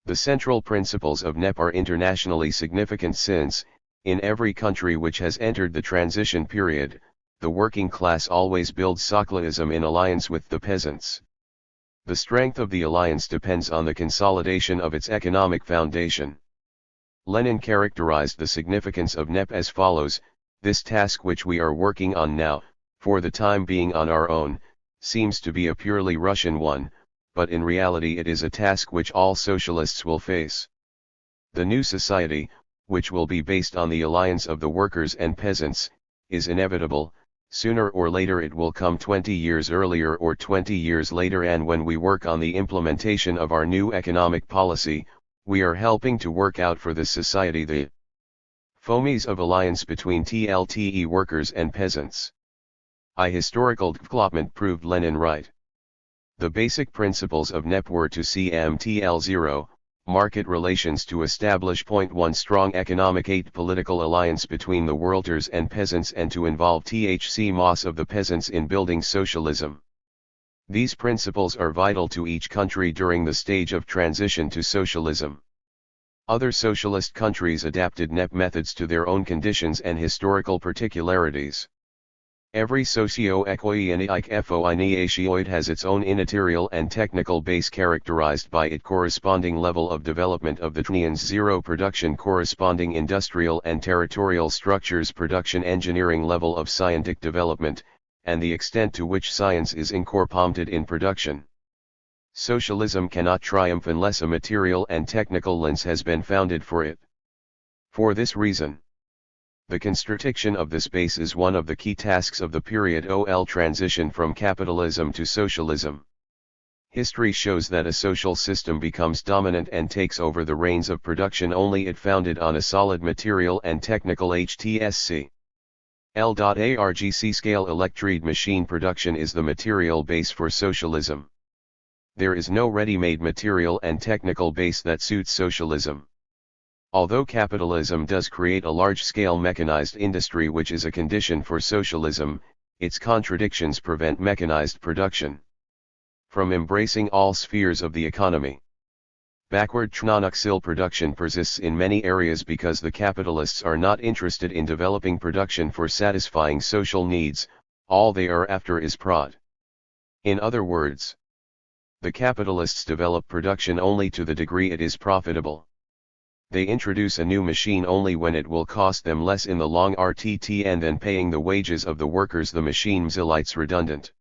The central principles of NEP are internationally significant since, in every country which has entered the transition period, the working class always builds socialism in alliance with the peasants. The strength of the alliance depends on the consolidation of its economic foundation. Lenin characterized the significance of NEP as follows: this task which we are working on now, for the time being on our own, seems to be a purely Russian one, but in reality it is a task which all socialists will face. The new society, which will be based on the alliance of the workers and peasants, is inevitable, Sooner or later it will come 20 years earlier or 20 years later, and when we work on the implementation of our new economic policy, we are helping to work out for this society the fomies of alliance between TLTE workers and peasants. Historical development proved Lenin right. The basic principles of NEP were to CMTL0, market relations, to establish point 1 strong economic 8 political alliance between the workers and peasants, and to involve THC mass of the peasants in building socialism. These principles are vital to each country during the stage of transition to socialism. Other socialist countries adapted NEP methods to their own conditions and historical particularities. Every socio-economic foid has its own immaterial and technical base characterized by its corresponding level of development of the TN's zero production corresponding industrial and territorial structures, production engineering level of scientific development, and the extent to which science is incorporated in production. Socialism cannot triumph unless a material and technical lens has been founded for it. For this reason, the construction of this base is one of the key tasks of the period OL transition from capitalism to socialism. History shows that a social system becomes dominant and takes over the reins of production only if founded on a solid material and technical HTSC. L.argc scale electric machine production is the material base for socialism. There is no ready-made material and technical base that suits socialism. Although capitalism does create a large-scale mechanized industry which is a condition for socialism, its contradictions prevent mechanized production from embracing all spheres of the economy. Backward transaxle production persists in many areas because the capitalists are not interested in developing production for satisfying social needs. All they are after is prod. In other words, the capitalists develop production only to the degree it is profitable. They introduce a new machine only when it will cost them less in the long RTT, and then paying the wages of the workers the machine zilites redundant.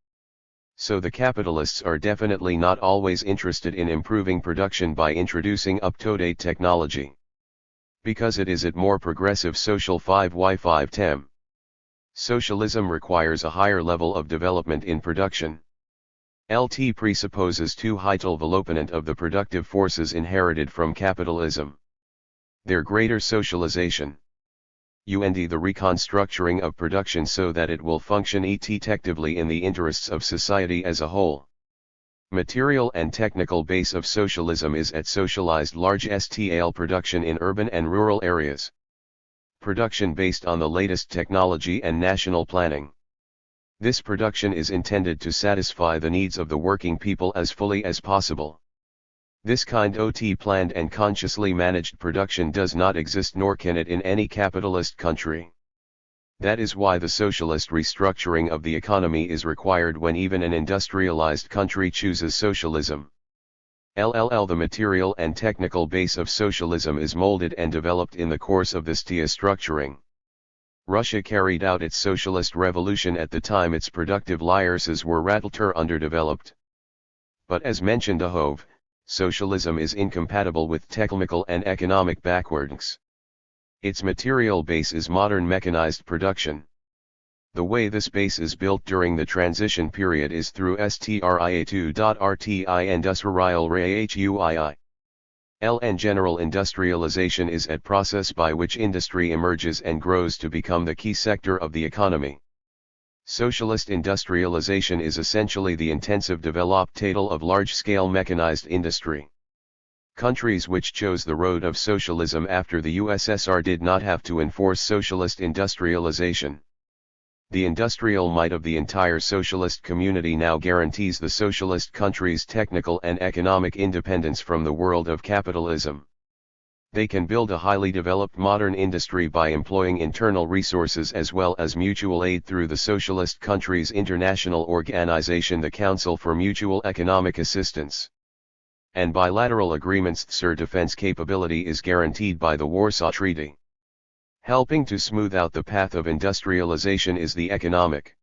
So the capitalists are definitely not always interested in improving production by introducing up-to-date technology. Because it is at more progressive social 5Y5 TEM. Socialism requires a higher level of development in production. LT presupposes too high development of the productive forces inherited from capitalism. Their greater socialization. And the reconstructuring of production so that it will function effectively in the interests of society as a whole. Material and technical base of socialism is at socialized large-scale production in urban and rural areas. Production based on the latest technology and national planning. This production is intended to satisfy the needs of the working people as fully as possible. This kind of planned and consciously managed production does not exist, nor can it in any capitalist country. That is why the socialist restructuring of the economy is required when even an industrialized country chooses socialism. The material and technical base of socialism is molded and developed in the course of this destructuring. Russia carried out its socialist revolution at the time its productive layers were rather underdeveloped. But as mentioned above, socialism is incompatible with technical and economic backwardness. Its material base is modern mechanized production. The way this base is built during the transition period is through STRIA2.RTI industrial RAHUII. And general industrialization is a process by which industry emerges and grows to become the key sector of the economy. Socialist industrialization is essentially the intensive development of large-scale mechanized industry. Countries which chose the road of socialism after the USSR did not have to enforce socialist industrialization. The industrial might of the entire socialist community now guarantees the socialist countries technical and economic independence from the world of capitalism. They can build a highly developed modern industry by employing internal resources as well as mutual aid through the socialist countries' international organization, the Council for Mutual Economic Assistance. And bilateral agreements. Their defense capability is guaranteed by the Warsaw Treaty. Helping to smooth out the path of industrialization is the economic,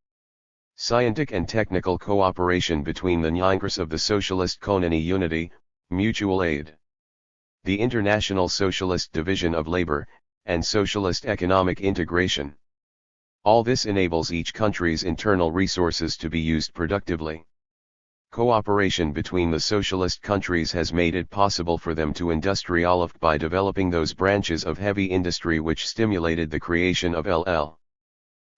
scientific and technical cooperation between the Nyingras of the socialist community unity, mutual aid, the International Socialist Division of Labor, and socialist economic integration. All this enables each country's internal resources to be used productively. Cooperation between the socialist countries has made it possible for them to industrialize by developing those branches of heavy industry which stimulated the creation of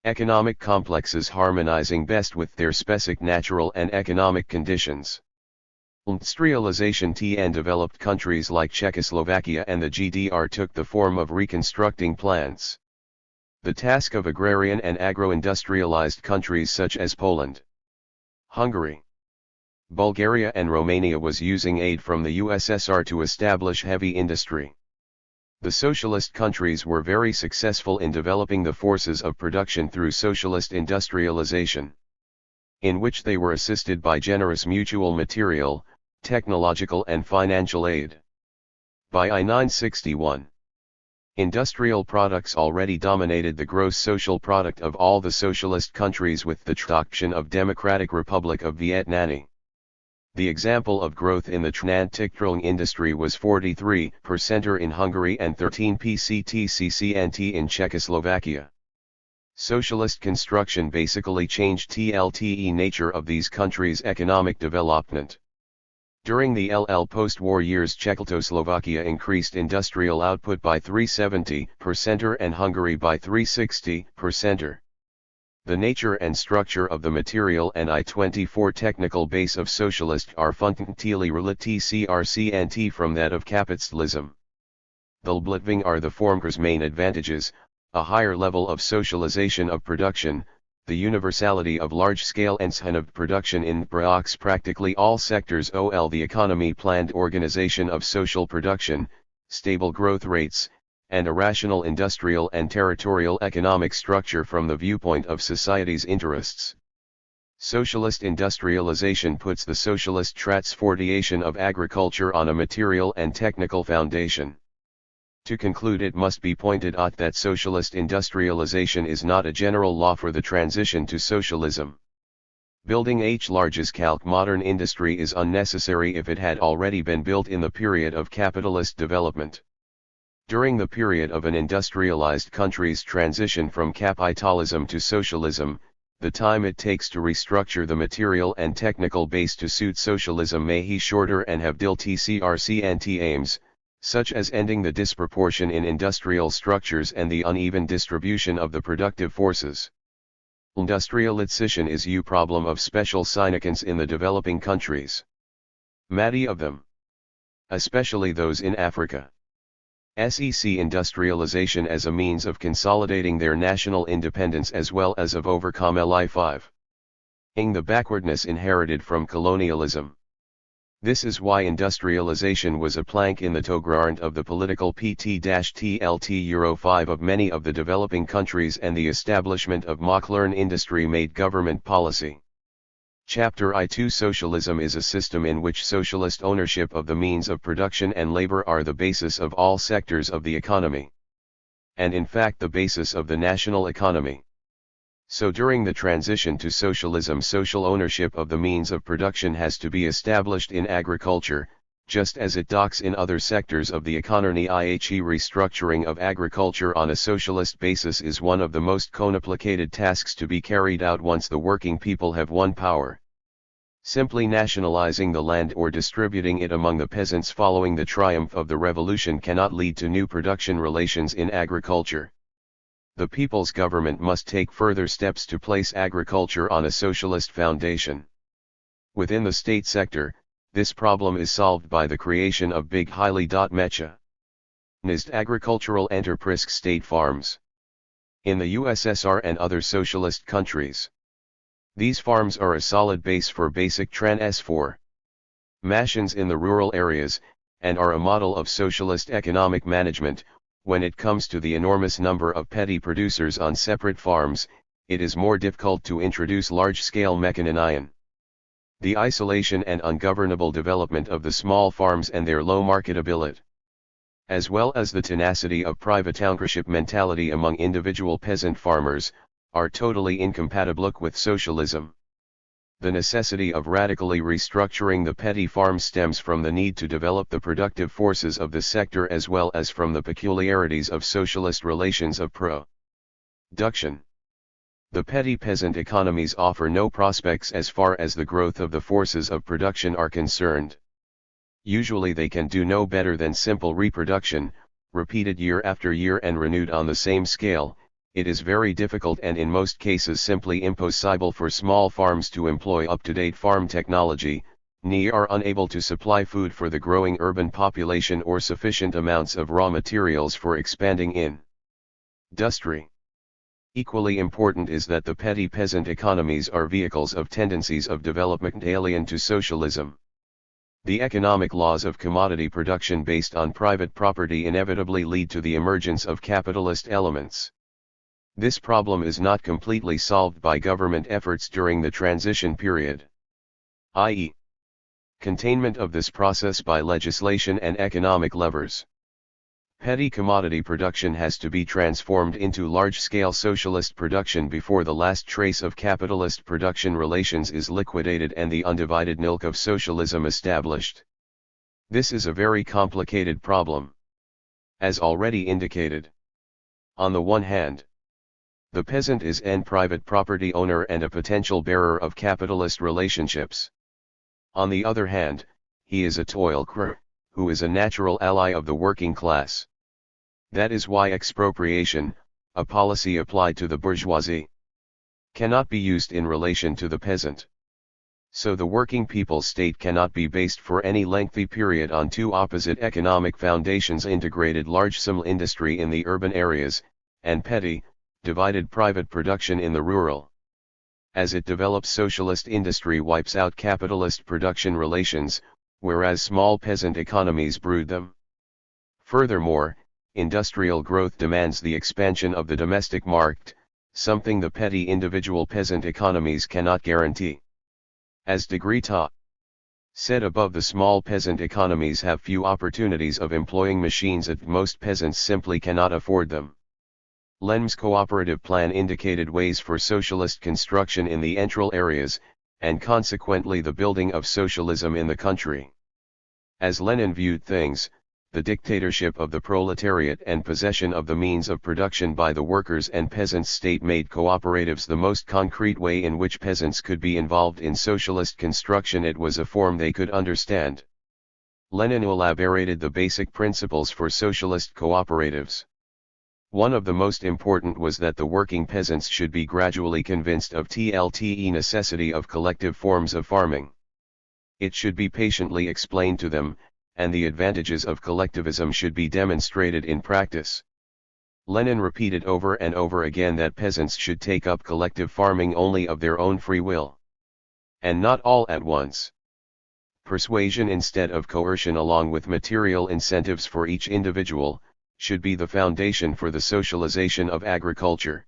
economic complexes harmonizing best with their specific natural and economic conditions. Industrialization in developed countries like Czechoslovakia and the GDR took the form of reconstructing plants. The task of agrarian and agro-industrialized countries such as Poland, Hungary, Bulgaria and Romania was using aid from the USSR to establish heavy industry. The socialist countries were very successful in developing the forces of production through socialist industrialization, in which they were assisted by generous mutual material, technological and financial aid. By I-961, industrial products already dominated the gross social product of all the socialist countries with the exception of Democratic Republic of Vietnam. The example of growth in the transport industry was 43% in Hungary and 13% in Czechoslovakia. Socialist construction basically changed the nature of these countries' economic development. During the post-war years, Czechoslovakia increased industrial output by 370% and Hungary by 360%. The nature and structure of the material and I-24 technical base of socialist are fundamentally related from that of capitalism. The latter are the former's main advantages: a higher level of socialization of production, the universality of large-scale of production in practically all sectors, the economy planned organization of social production, stable growth rates, and a rational industrial and territorial economic structure from the viewpoint of society's interests. Socialist industrialization puts the socialist transformation of agriculture on a material and technical foundation. To conclude, it must be pointed out that socialist industrialization is not a general law for the transition to socialism. Building large-scale modern industry is unnecessary if it had already been built in the period of capitalist development. During the period of an industrialized country's transition from capitalism to socialism, the time it takes to restructure the material and technical base to suit socialism may be shorter and have THRD aims, such as ending the disproportion in industrial structures and the uneven distribution of the productive forces. Industrialization is a problem of special significance in the developing countries. Many of them, especially those in Africa, see industrialization as a means of consolidating their national independence as well as of overcome the backwardness inherited from colonialism. This is why industrialization was a plank in the toe-ground of the political PT-TLT-5 of many of the developing countries, and the establishment of modern industry made government policy. Chapter I2 Socialism is a system in which socialist ownership of the means of production and labor are the basis of all sectors of the economy, and in fact the basis of the national economy. So during the transition to socialism, social ownership of the means of production has to be established in agriculture, just as it does in other sectors of the economy. Restructuring of agriculture on a socialist basis is one of the most complicated tasks to be carried out once the working people have won power. Simply nationalizing the land or distributing it among the peasants following the triumph of the revolution cannot lead to new production relations in agriculture. The people's government must take further steps to place agriculture on a socialist foundation. Within the state sector, this problem is solved by the creation of big highly mechanized agricultural enterprise state farms. In the USSR and other socialist countries, these farms are a solid base for basic transformations in the rural areas, and are a model of socialist economic management. When it comes to the enormous number of petty producers on separate farms, it is more difficult to introduce large-scale mechanization. The isolation and ungovernable development of the small farms and their low marketability, as well as the tenacity of private ownership mentality among individual peasant farmers, are totally incompatible with socialism. The necessity of radically restructuring the petty farm stems from the need to develop the productive forces of the sector as well as from the peculiarities of socialist relations of production. The petty peasant economies offer no prospects as far as the growth of the forces of production are concerned. Usually they can do no better than simple reproduction, repeated year after year and renewed on the same scale. It is very difficult and in most cases simply impossible for small farms to employ up-to-date farm technology, are unable to supply food for the growing urban population or sufficient amounts of raw materials for expanding industry. Equally important is that the petty peasant economies are vehicles of tendencies of development alien to socialism. The economic laws of commodity production based on private property inevitably lead to the emergence of capitalist elements. This problem is not completely solved by government efforts during the transition period, i.e., containment of this process by legislation and economic levers. Petty commodity production has to be transformed into large-scale socialist production before the last trace of capitalist production relations is liquidated and the undivided milk of socialism established. This is a very complicated problem. As already indicated, on the one hand, the peasant is an private property owner and a potential bearer of capitalist relationships. On the other hand, he is a toilcrer, who is a natural ally of the working class. That is why expropriation, a policy applied to the bourgeoisie, cannot be used in relation to the peasant. So the working people's state cannot be based for any lengthy period on two opposite economic foundations: integrated large-scale industry in the urban areas, and petty, divided private production in the rural. As it develops, socialist industry wipes out capitalist production relations, whereas small peasant economies brood them. Furthermore, industrial growth demands the expansion of the domestic market, something the petty individual peasant economies cannot guarantee. As de Greta said above, the small peasant economies have few opportunities of employing machines as most peasants simply cannot afford them. Lenin's cooperative plan indicated ways for socialist construction in the central areas, and consequently the building of socialism in the country. As Lenin viewed things, the dictatorship of the proletariat and possession of the means of production by the workers and peasants state made cooperatives the most concrete way in which peasants could be involved in socialist construction. It was a form they could understand. Lenin elaborated the basic principles for socialist cooperatives. One of the most important was that the working peasants should be gradually convinced of the necessity of collective forms of farming. It should be patiently explained to them, and the advantages of collectivism should be demonstrated in practice. Lenin repeated over and over again that peasants should take up collective farming only of their own free will, and not all at once. Persuasion instead of coercion, along with material incentives for each individual, should be the foundation for the socialization of agriculture.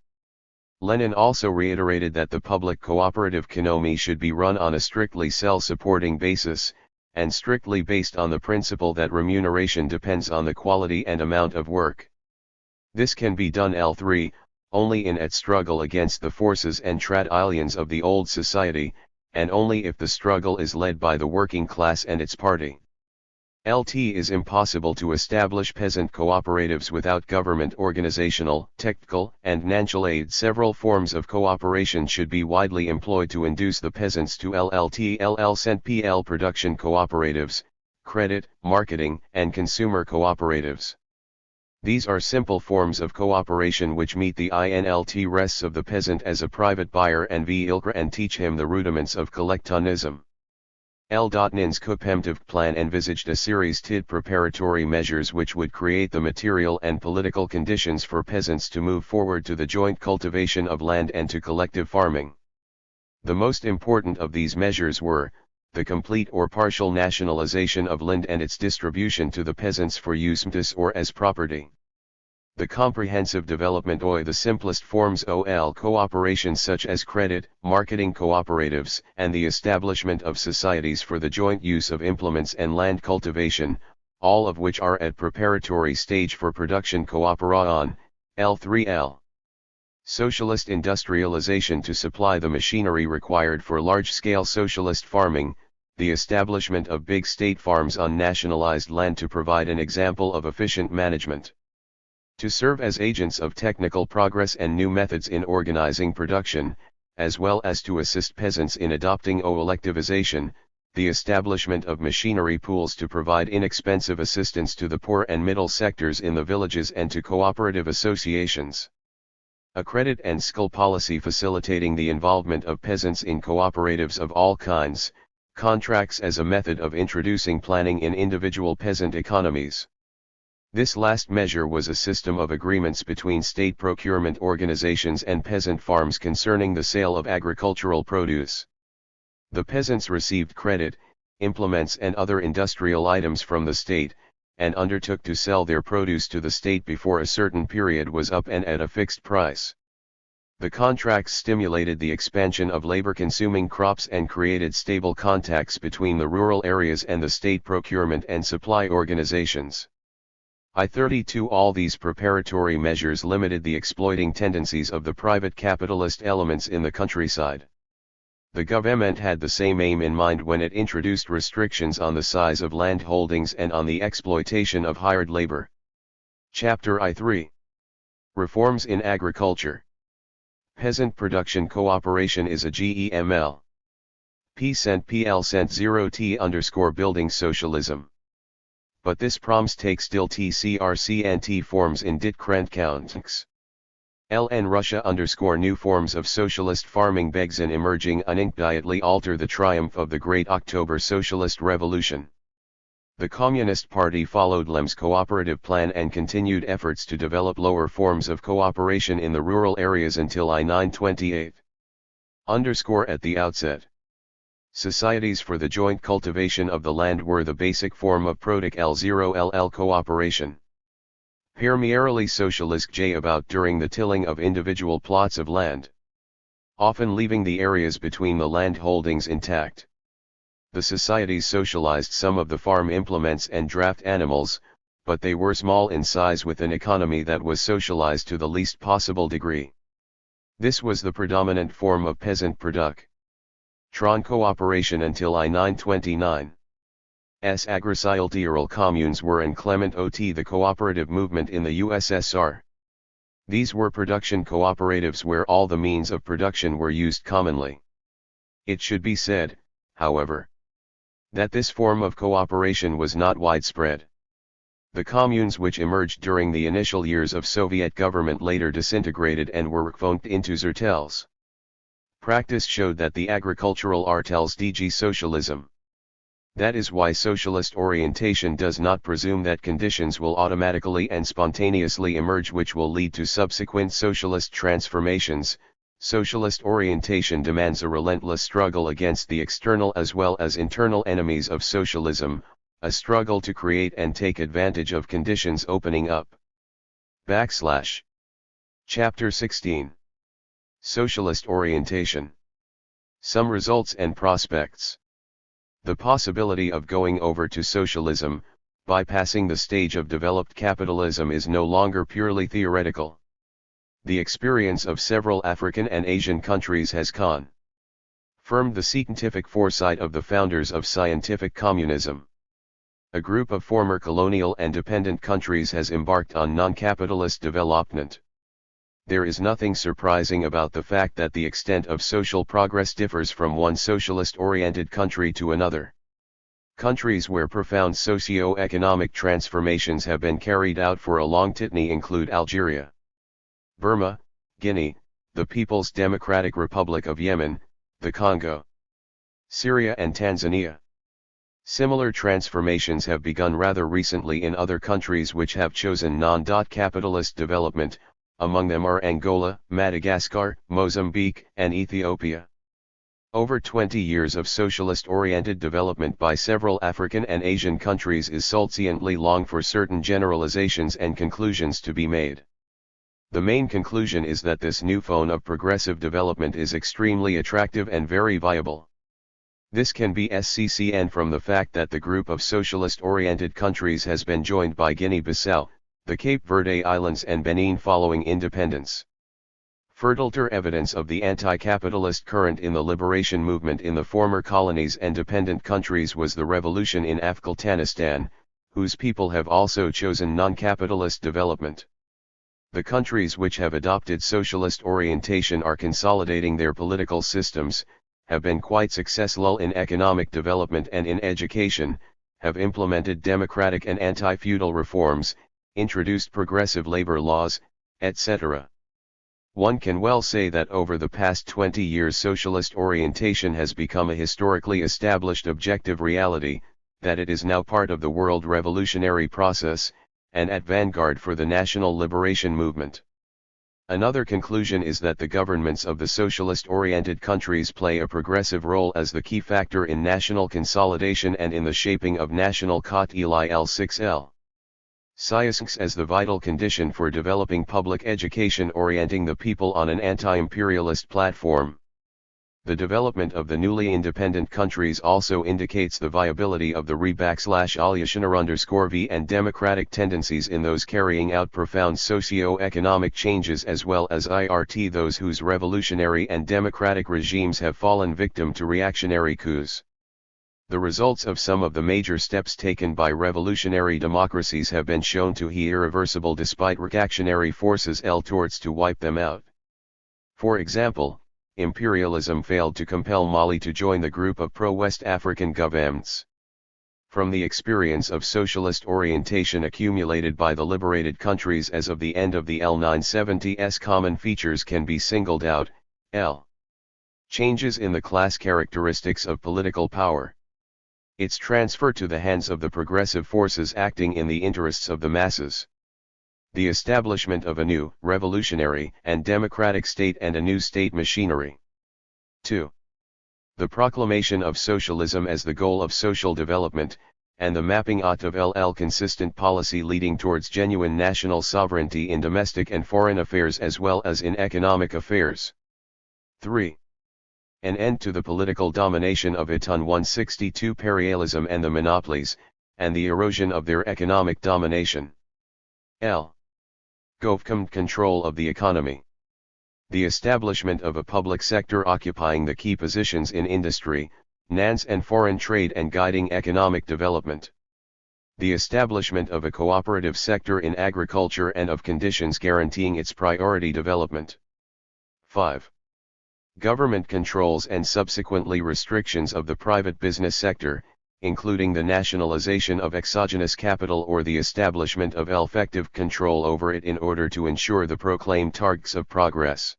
Lenin also reiterated that the public cooperative economy should be run on a strictly self-supporting basis, and strictly based on the principle that remuneration depends on the quality and amount of work. This can be done only in its struggle against the forces and traditions of the old society, and only if the struggle is led by the working class and its party. It is impossible to establish peasant cooperatives without government organizational, technical, and financial aid. Several forms of cooperation should be widely employed to induce the peasants to LLC production cooperatives, credit, marketing, and consumer cooperatives. These are simple forms of cooperation which meet the interests of the peasant as a private buyer and teach him the rudiments of collectivism. Lenin's cooperative plan envisaged a series of preparatory measures which would create the material and political conditions for peasants to move forward to the joint cultivation of land and to collective farming. The most important of these measures were the complete or partial nationalization of land and its distribution to the peasants for use or as property. The comprehensive development of the simplest forms of cooperation such as credit, marketing cooperatives, and the establishment of societies for the joint use of implements and land cultivation, all of which are at preparatory stage for production cooperation, L3L. Socialist industrialization to supply the machinery required for large-scale socialist farming, the establishment of big state farms on nationalized land to provide an example of efficient management. To serve as agents of technical progress and new methods in organizing production, as well as to assist peasants in adopting collectivization, the establishment of machinery pools to provide inexpensive assistance to the poor and middle sectors in the villages and to cooperative associations. A credit and skill policy facilitating the involvement of peasants in cooperatives of all kinds, contracts as a method of introducing planning in individual peasant economies. This last measure was a system of agreements between state procurement organizations and peasant farms concerning the sale of agricultural produce. The peasants received credit, implements and other industrial items from the state, and undertook to sell their produce to the state before a certain period was up and at a fixed price. The contracts stimulated the expansion of labor-consuming crops and created stable contacts between the rural areas and the state procurement and supply organizations. I-32 All these preparatory measures limited the exploiting tendencies of the private capitalist elements in the countryside. The government had the same aim in mind when it introduced restrictions on the size of land holdings and on the exploitation of hired labor. Chapter I-3. Reforms in Agriculture. Peasant Production Cooperation is a GEML. P_PL_0T_ building socialism. But this proms take still TCRC and T forms in dit Krantcounts. LN Russia _ new forms of socialist farming begs and emerging unimpediately alter the triumph of the Great October Socialist Revolution. The Communist Party followed Lem's cooperative plan and continued efforts to develop lower forms of cooperation in the rural areas until I-928. At the outset, societies for the joint cultivation of the land were the basic form of Product L0LL cooperation. Primarily socialist about during the tilling of individual plots of land, often leaving the areas between the land holdings intact. The societies socialized some of the farm implements and draft animals, but they were small in size with an economy that was socialized to the least possible degree. This was the predominant form of peasant production cooperation until I-929. Agricultural communes were inclement ot the cooperative movement in the USSR. These were production cooperatives where all the means of production were used commonly. It should be said, however, that this form of cooperation was not widespread. The communes which emerged during the initial years of Soviet government later disintegrated and were reformed into zertels. Practice showed that the agricultural artels DG socialism. That is why socialist orientation does not presume that conditions will automatically and spontaneously emerge which will lead to subsequent socialist transformations. Socialist orientation demands a relentless struggle against the external as well as internal enemies of socialism, a struggle to create and take advantage of conditions opening up. Chapter 16. Socialist orientation. Some results and prospects. The possibility of going over to socialism, bypassing the stage of developed capitalism, is no longer purely theoretical. The experience of several African and Asian countries has confirmed the scientific foresight of the founders of scientific communism. A group of former colonial and dependent countries has embarked on non-capitalist development. There is nothing surprising about the fact that the extent of social progress differs from one socialist-oriented country to another. Countries where profound socio-economic transformations have been carried out for a long time include Algeria, Burma, Guinea, the People's Democratic Republic of Yemen, the Congo, Syria and Tanzania. Similar transformations have begun rather recently in other countries which have chosen non-capitalist development. Among them are Angola, Madagascar, Mozambique, and Ethiopia. Over 20 years of socialist-oriented development by several African and Asian countries is sufficiently long for certain generalizations and conclusions to be made. The main conclusion is that this new phone of progressive development is extremely attractive and very viable. This can be seen from the fact that the group of socialist-oriented countries has been joined by Guinea-Bissau, the Cape Verde Islands and Benin following independence. Fertile evidence of the anti-capitalist current in the liberation movement in the former colonies and dependent countries was the revolution in Afghanistan, whose people have also chosen non-capitalist development. The countries which have adopted socialist orientation are consolidating their political systems, have been quite successful in economic development and in education, have implemented democratic and anti-feudal reforms, introduced progressive labor laws, etc. One can well say that over the past 20 years socialist orientation has become a historically established objective reality, that it is now part of the world revolutionary process, and at vanguard for the national liberation movement. Another conclusion is that the governments of the socialist-oriented countries play a progressive role as the key factor in national consolidation and in the shaping of national capitalism as the vital condition for developing public education orienting the people on an anti-imperialist platform. The development of the newly independent countries also indicates the viability of the re-V and democratic tendencies in those carrying out profound socio-economic changes as well as those whose revolutionary and democratic regimes have fallen victim to reactionary coups. The results of some of the major steps taken by revolutionary democracies have been shown to be irreversible despite reactionary forces towards to wipe them out. For example, imperialism failed to compel Mali to join the group of pro-West African governments. From the experience of socialist orientation accumulated by the liberated countries as of the end of the L970s, common features can be singled out: L. Changes in the class characteristics of political power. Its transfer to the hands of the progressive forces acting in the interests of the masses. The establishment of a new, revolutionary, and democratic state and a new state machinery. 2. The proclamation of socialism as the goal of social development, and the mapping out of consistent policy leading towards genuine national sovereignty in domestic and foreign affairs as well as in economic affairs. 3. An end to the political domination of Eton 162 imperialism and the monopolies, and the erosion of their economic domination. L. Government control of the economy. The establishment of a public sector occupying the key positions in industry, finance and foreign trade and guiding economic development. The establishment of a cooperative sector in agriculture and of conditions guaranteeing its priority development. 5. Government controls and subsequently restrictions of the private business sector, including the nationalization of exogenous capital or the establishment of effective control over it in order to ensure the proclaimed targets of progress.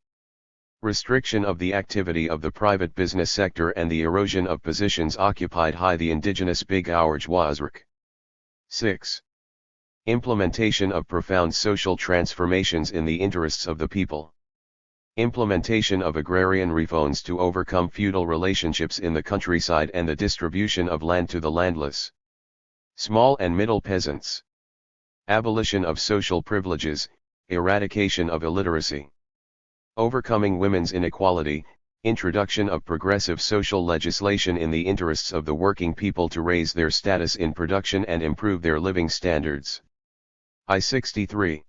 Restriction of the activity of the private business sector and the erosion of positions occupied by the indigenous bourgeoisie. 6. Implementation of profound social transformations in the interests of the people. Implementation of agrarian reforms to overcome feudal relationships in the countryside and the distribution of land to the landless. Small and middle peasants. Abolition of social privileges, eradication of illiteracy. Overcoming women's inequality, introduction of progressive social legislation in the interests of the working people to raise their status in production and improve their living standards. I-63.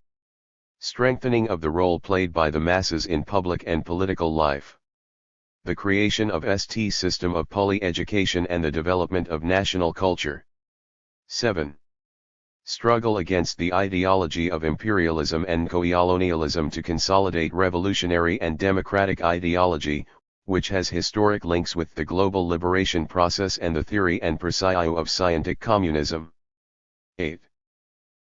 Strengthening of the role played by the masses in public and political life. The creation of ST system of poly-education and the development of national culture. 7. Struggle against the ideology of imperialism and colonialism to consolidate revolutionary and democratic ideology, which has historic links with the global liberation process and the theory and procedure of scientific communism. 8.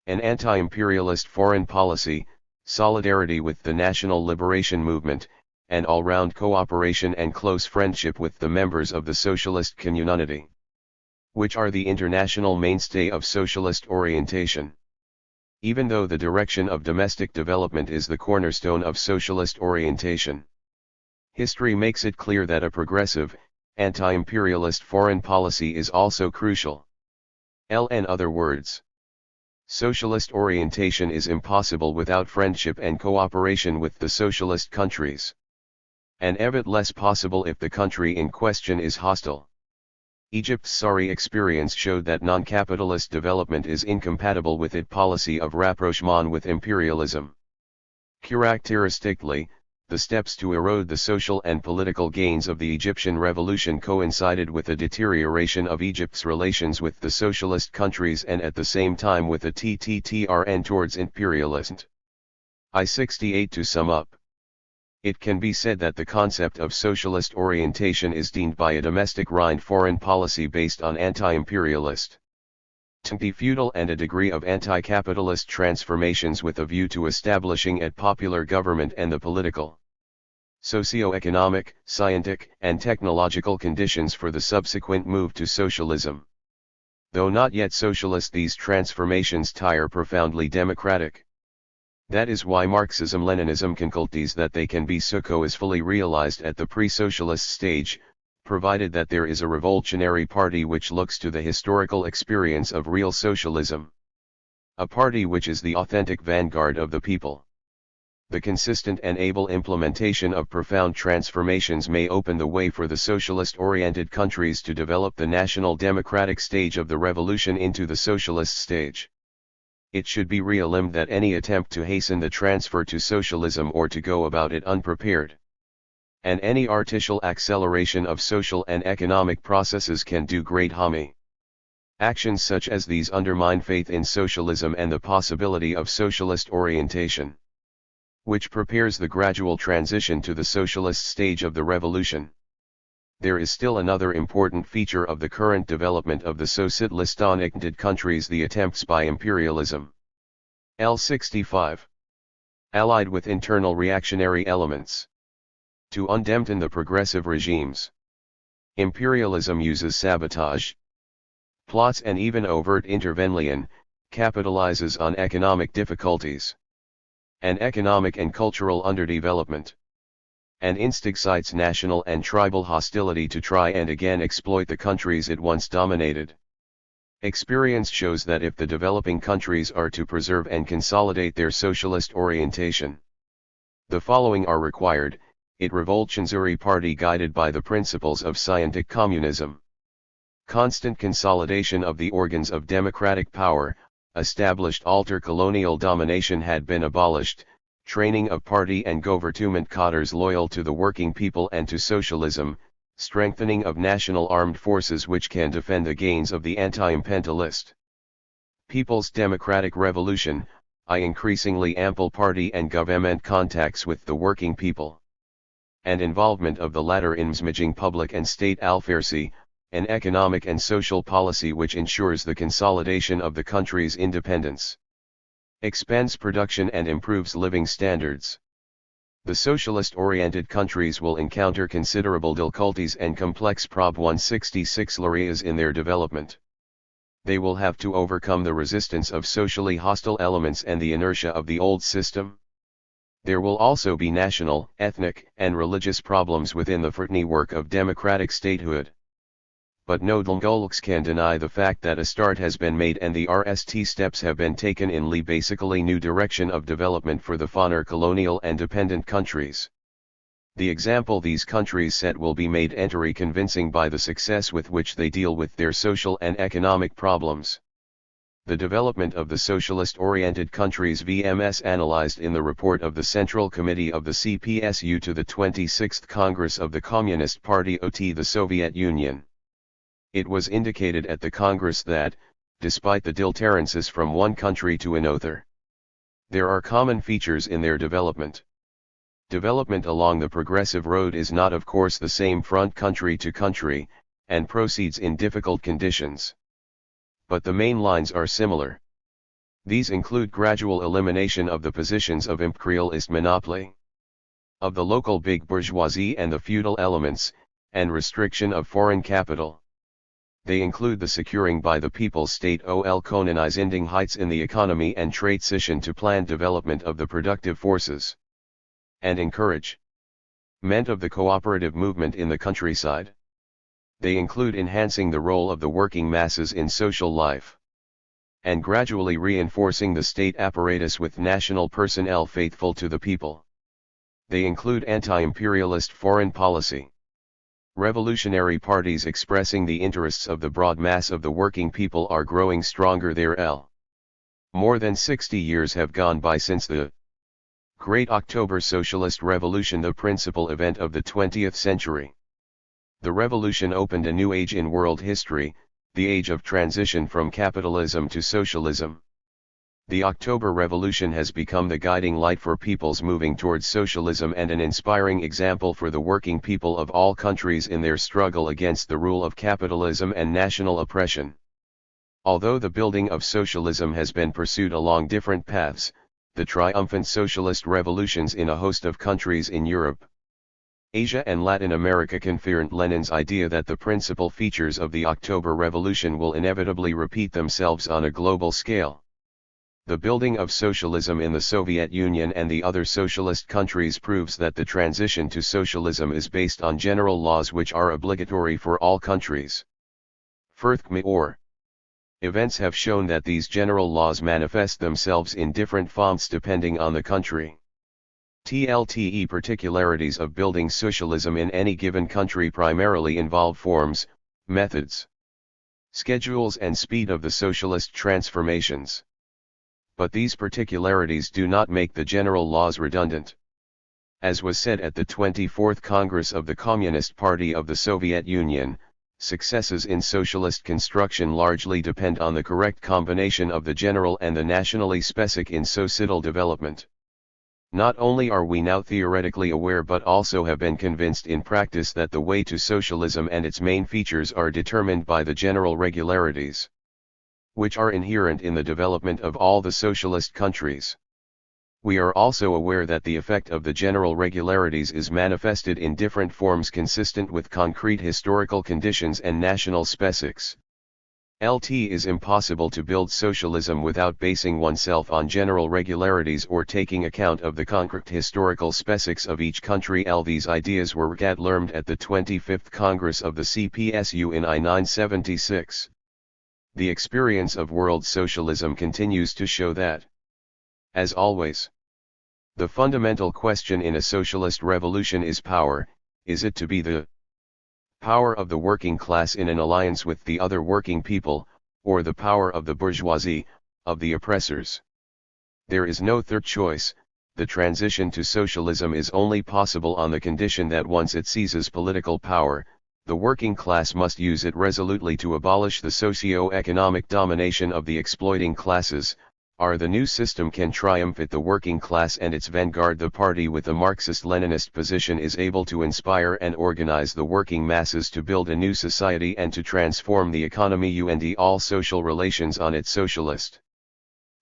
An anti-imperialist foreign policy, solidarity with the national liberation movement, and all-round cooperation and close friendship with the members of the socialist community, which are the international mainstay of socialist orientation. Even though the direction of domestic development is the cornerstone of socialist orientation, history makes it clear that a progressive, anti-imperialist foreign policy is also crucial. In other words, socialist orientation is impossible without friendship and cooperation with the socialist countries, and even less possible if the country in question is hostile. Egypt's experience showed that non-capitalist development is incompatible with its policy of rapprochement with imperialism. Characteristically, the steps to erode the social and political gains of the Egyptian revolution coincided with a deterioration of Egypt's relations with the socialist countries and at the same time with a TTRN towards imperialism. I-68 To sum up, it can be said that the concept of socialist orientation is deemed by a domestic Rhine foreign policy based on anti-imperialist, anti-feudal and a degree of anti-capitalist transformations with a view to establishing a popular government and the political, socio-economic, scientific, and technological conditions for the subsequent move to socialism. Though not yet socialist, these transformations are profoundly democratic. That is why Marxism-Leninism concludes that they can be so as fully realized at the pre-socialist stage, provided that there is a revolutionary party which looks to the historical experience of real socialism. A party which is the authentic vanguard of the people. The consistent and able implementation of profound transformations may open the way for the socialist-oriented countries to develop the national democratic stage of the revolution into the socialist stage. It should be realized that any attempt to hasten the transfer to socialism or to go about it unprepared, and any artificial acceleration of social and economic processes can do great harm. Actions such as these undermine faith in socialism and the possibility of socialist orientation, which prepares the gradual transition to the socialist stage of the revolution. There is still another important feature of the current development of the socialist-oriented countries: the attempts by imperialism, L65, allied with internal reactionary elements, to undemten the progressive regimes. Imperialism uses sabotage, plots and even overt intervention, capitalizes on economic difficulties, and economic and cultural underdevelopment, and instigates national and tribal hostility to try and again exploit the countries it once dominated. Experience shows that if the developing countries are to preserve and consolidate their socialist orientation, the following are required: a revolutionary party guided by the principles of scientific communism, constant consolidation of the organs of democratic power, established alter colonial domination had been abolished, training of party and government cadres loyal to the working people and to socialism, strengthening of national armed forces which can defend the gains of the anti-imperialist People's Democratic Revolution, increasingly ample party and government contacts with the working people, and involvement of the latter in managing public and state affairs, an economic and social policy which ensures the consolidation of the country's independence, expands production and improves living standards. The socialist-oriented countries will encounter considerable difficulties and complex Prob 166 areas in their development. They will have to overcome the resistance of socially hostile elements and the inertia of the old system. There will also be national, ethnic, and religious problems within the framework of democratic statehood. But no Mongols can deny the fact that a start has been made and the RST steps have been taken in the basically new direction of development for the former colonial and dependent countries. The example these countries set will be made entirely convincing by the success with which they deal with their social and economic problems. The development of the socialist-oriented countries VMS analyzed in the report of the Central Committee of the CPSU to the 26th Congress of the Communist Party OT the Soviet Union. It was indicated at the Congress that, despite the differences from one country to another, there are common features in their development. Development along the progressive road is not of course the same from country to country, and proceeds in difficult conditions. But the main lines are similar. These include gradual elimination of the positions of imperialist monopoly, of the local big bourgeoisie and the feudal elements, and restriction of foreign capital. They include the securing by the people's state ol colonizing heights in the economy and transition to planned development of the productive forces, and encouragement of the cooperative movement in the countryside. They include enhancing the role of the working masses in social life, and gradually reinforcing the state apparatus with national personnel faithful to the people. They include anti-imperialist foreign policy, revolutionary parties expressing the interests of the broad mass of the working people are growing stronger there. More than 60 years have gone by since the Great October Socialist Revolution, the principal event of the 20th century. The revolution opened a new age in world history, the age of transition from capitalism to socialism. The October Revolution has become the guiding light for peoples moving towards socialism and an inspiring example for the working people of all countries in their struggle against the rule of capitalism and national oppression. Although the building of socialism has been pursued along different paths, the triumphant socialist revolutions in a host of countries in Europe, Asia and Latin America confirmed Lenin's idea that the principal features of the October Revolution will inevitably repeat themselves on a global scale. The building of socialism in the Soviet Union and the other socialist countries proves that the transition to socialism is based on general laws which are obligatory for all countries. Furthermore, events have shown that these general laws manifest themselves in different forms depending on the country. TLTE particularities of building socialism in any given country primarily involve forms, methods, schedules and speed of the socialist transformations. But these particularities do not make the general laws redundant. As was said at the 24th Congress of the Communist Party of the Soviet Union, successes in socialist construction largely depend on the correct combination of the general and the nationally specific in societal development. Not only are we now theoretically aware but also have been convinced in practice that the way to socialism and its main features are determined by the general regularities, which are inherent in the development of all the socialist countries. We are also aware that the effect of the general regularities is manifested in different forms consistent with concrete historical conditions and national specifics. It is impossible to build socialism without basing oneself on general regularities or taking account of the concrete historical specifics of each country. These ideas were learned at the 25th Congress of the CPSU in 1976. The experience of world socialism continues to show that, as always, the fundamental question in a socialist revolution is power. Is it to be the power of the working class in an alliance with the other working people, or the power of the bourgeoisie, of the oppressors? There is no third choice. The transition to socialism is only possible on the condition that once it seizes political power, the working class must use it resolutely to abolish the socio-economic domination of the exploiting classes. The new system can triumph at the working class and its vanguard, the party with the Marxist-Leninist position, is able to inspire and organize the working masses to build a new society and to transform the economy and all social relations on its socialist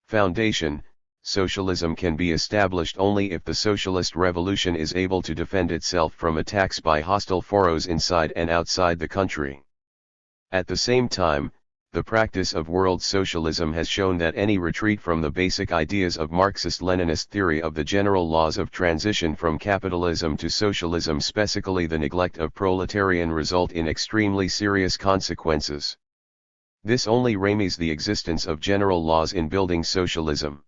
foundation. Socialism can be established only if the socialist revolution is able to defend itself from attacks by hostile forces inside and outside the country. At the same time, the practice of world socialism has shown that any retreat from the basic ideas of Marxist-Leninist theory of the general laws of transition from capitalism to socialism, specifically the neglect of proletarian, result in extremely serious consequences. This only remees the existence of general laws in building socialism.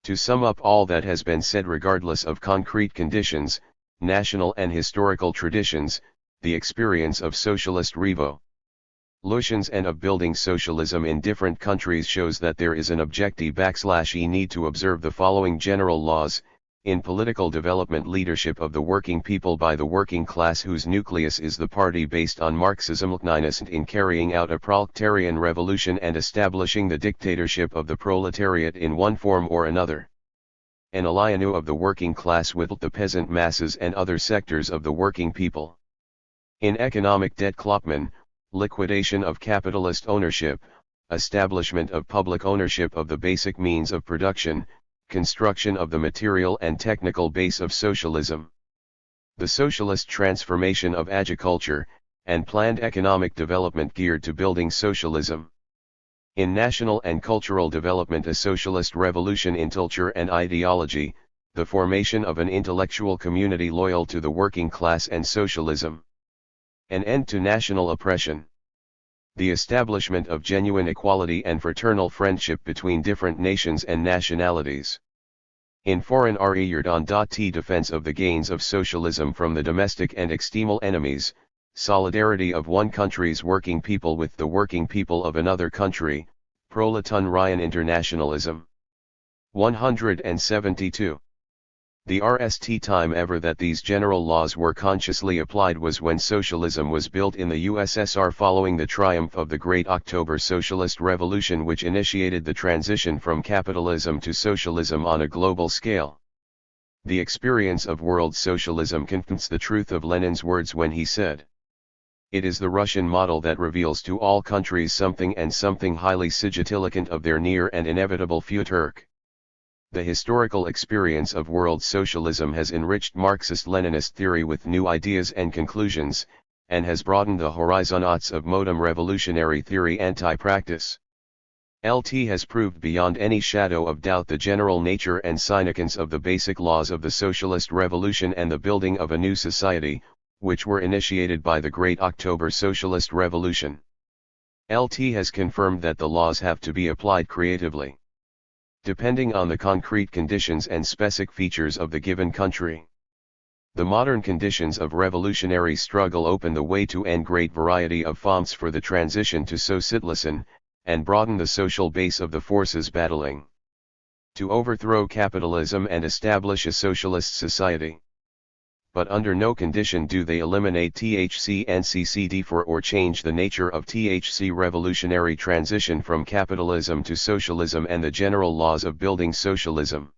To sum up all that has been said, regardless of concrete conditions, national and historical traditions, the experience of socialist revolutions and of building socialism in different countries shows that there is an objective need to observe the following general laws: in political development, leadership of the working people by the working class whose nucleus is the party based on Marxism-Leninism; in carrying out a proletarian revolution and establishing the dictatorship of the proletariat in one form or another; an alliance of the working class with the peasant masses and other sectors of the working people; in economic development, liquidation of capitalist ownership, establishment of public ownership of the basic means of production, construction of the material and technical base of socialism, the socialist transformation of agriculture, and planned economic development geared to building socialism. In national and cultural development, a socialist revolution in culture and ideology, the formation of an intellectual community loyal to the working class and socialism. An end to national oppression. The establishment of genuine equality and fraternal friendship between different nations and nationalities. In foreign defense of the gains of socialism from the domestic and external enemies, solidarity of one country's working people with the working people of another country, proletarian internationalism. 172. The RST time ever that these general laws were consciously applied was when socialism was built in the USSR following the triumph of the Great October Socialist Revolution, which initiated the transition from capitalism to socialism on a global scale. The experience of world socialism confirms the truth of Lenin's words when he said, "It is the Russian model that reveals to all countries something and something highly significant of their near and inevitable future." The historical experience of world socialism has enriched Marxist-Leninist theory with new ideas and conclusions, and has broadened the horizons of modern revolutionary theory anti-practice. LT has proved beyond any shadow of doubt the general nature and significance of the basic laws of the socialist revolution and the building of a new society, which were initiated by the Great October Socialist Revolution. LT has confirmed that the laws have to be applied creatively, depending on the concrete conditions and specific features of the given country. The modern conditions of revolutionary struggle open the way to a great variety of forms for the transition to socialism, and broaden the social base of the forces battling to overthrow capitalism and establish a socialist society. But under no condition do they eliminate THC and CCD for or change the nature of THC revolutionary transition from capitalism to socialism and the general laws of building socialism.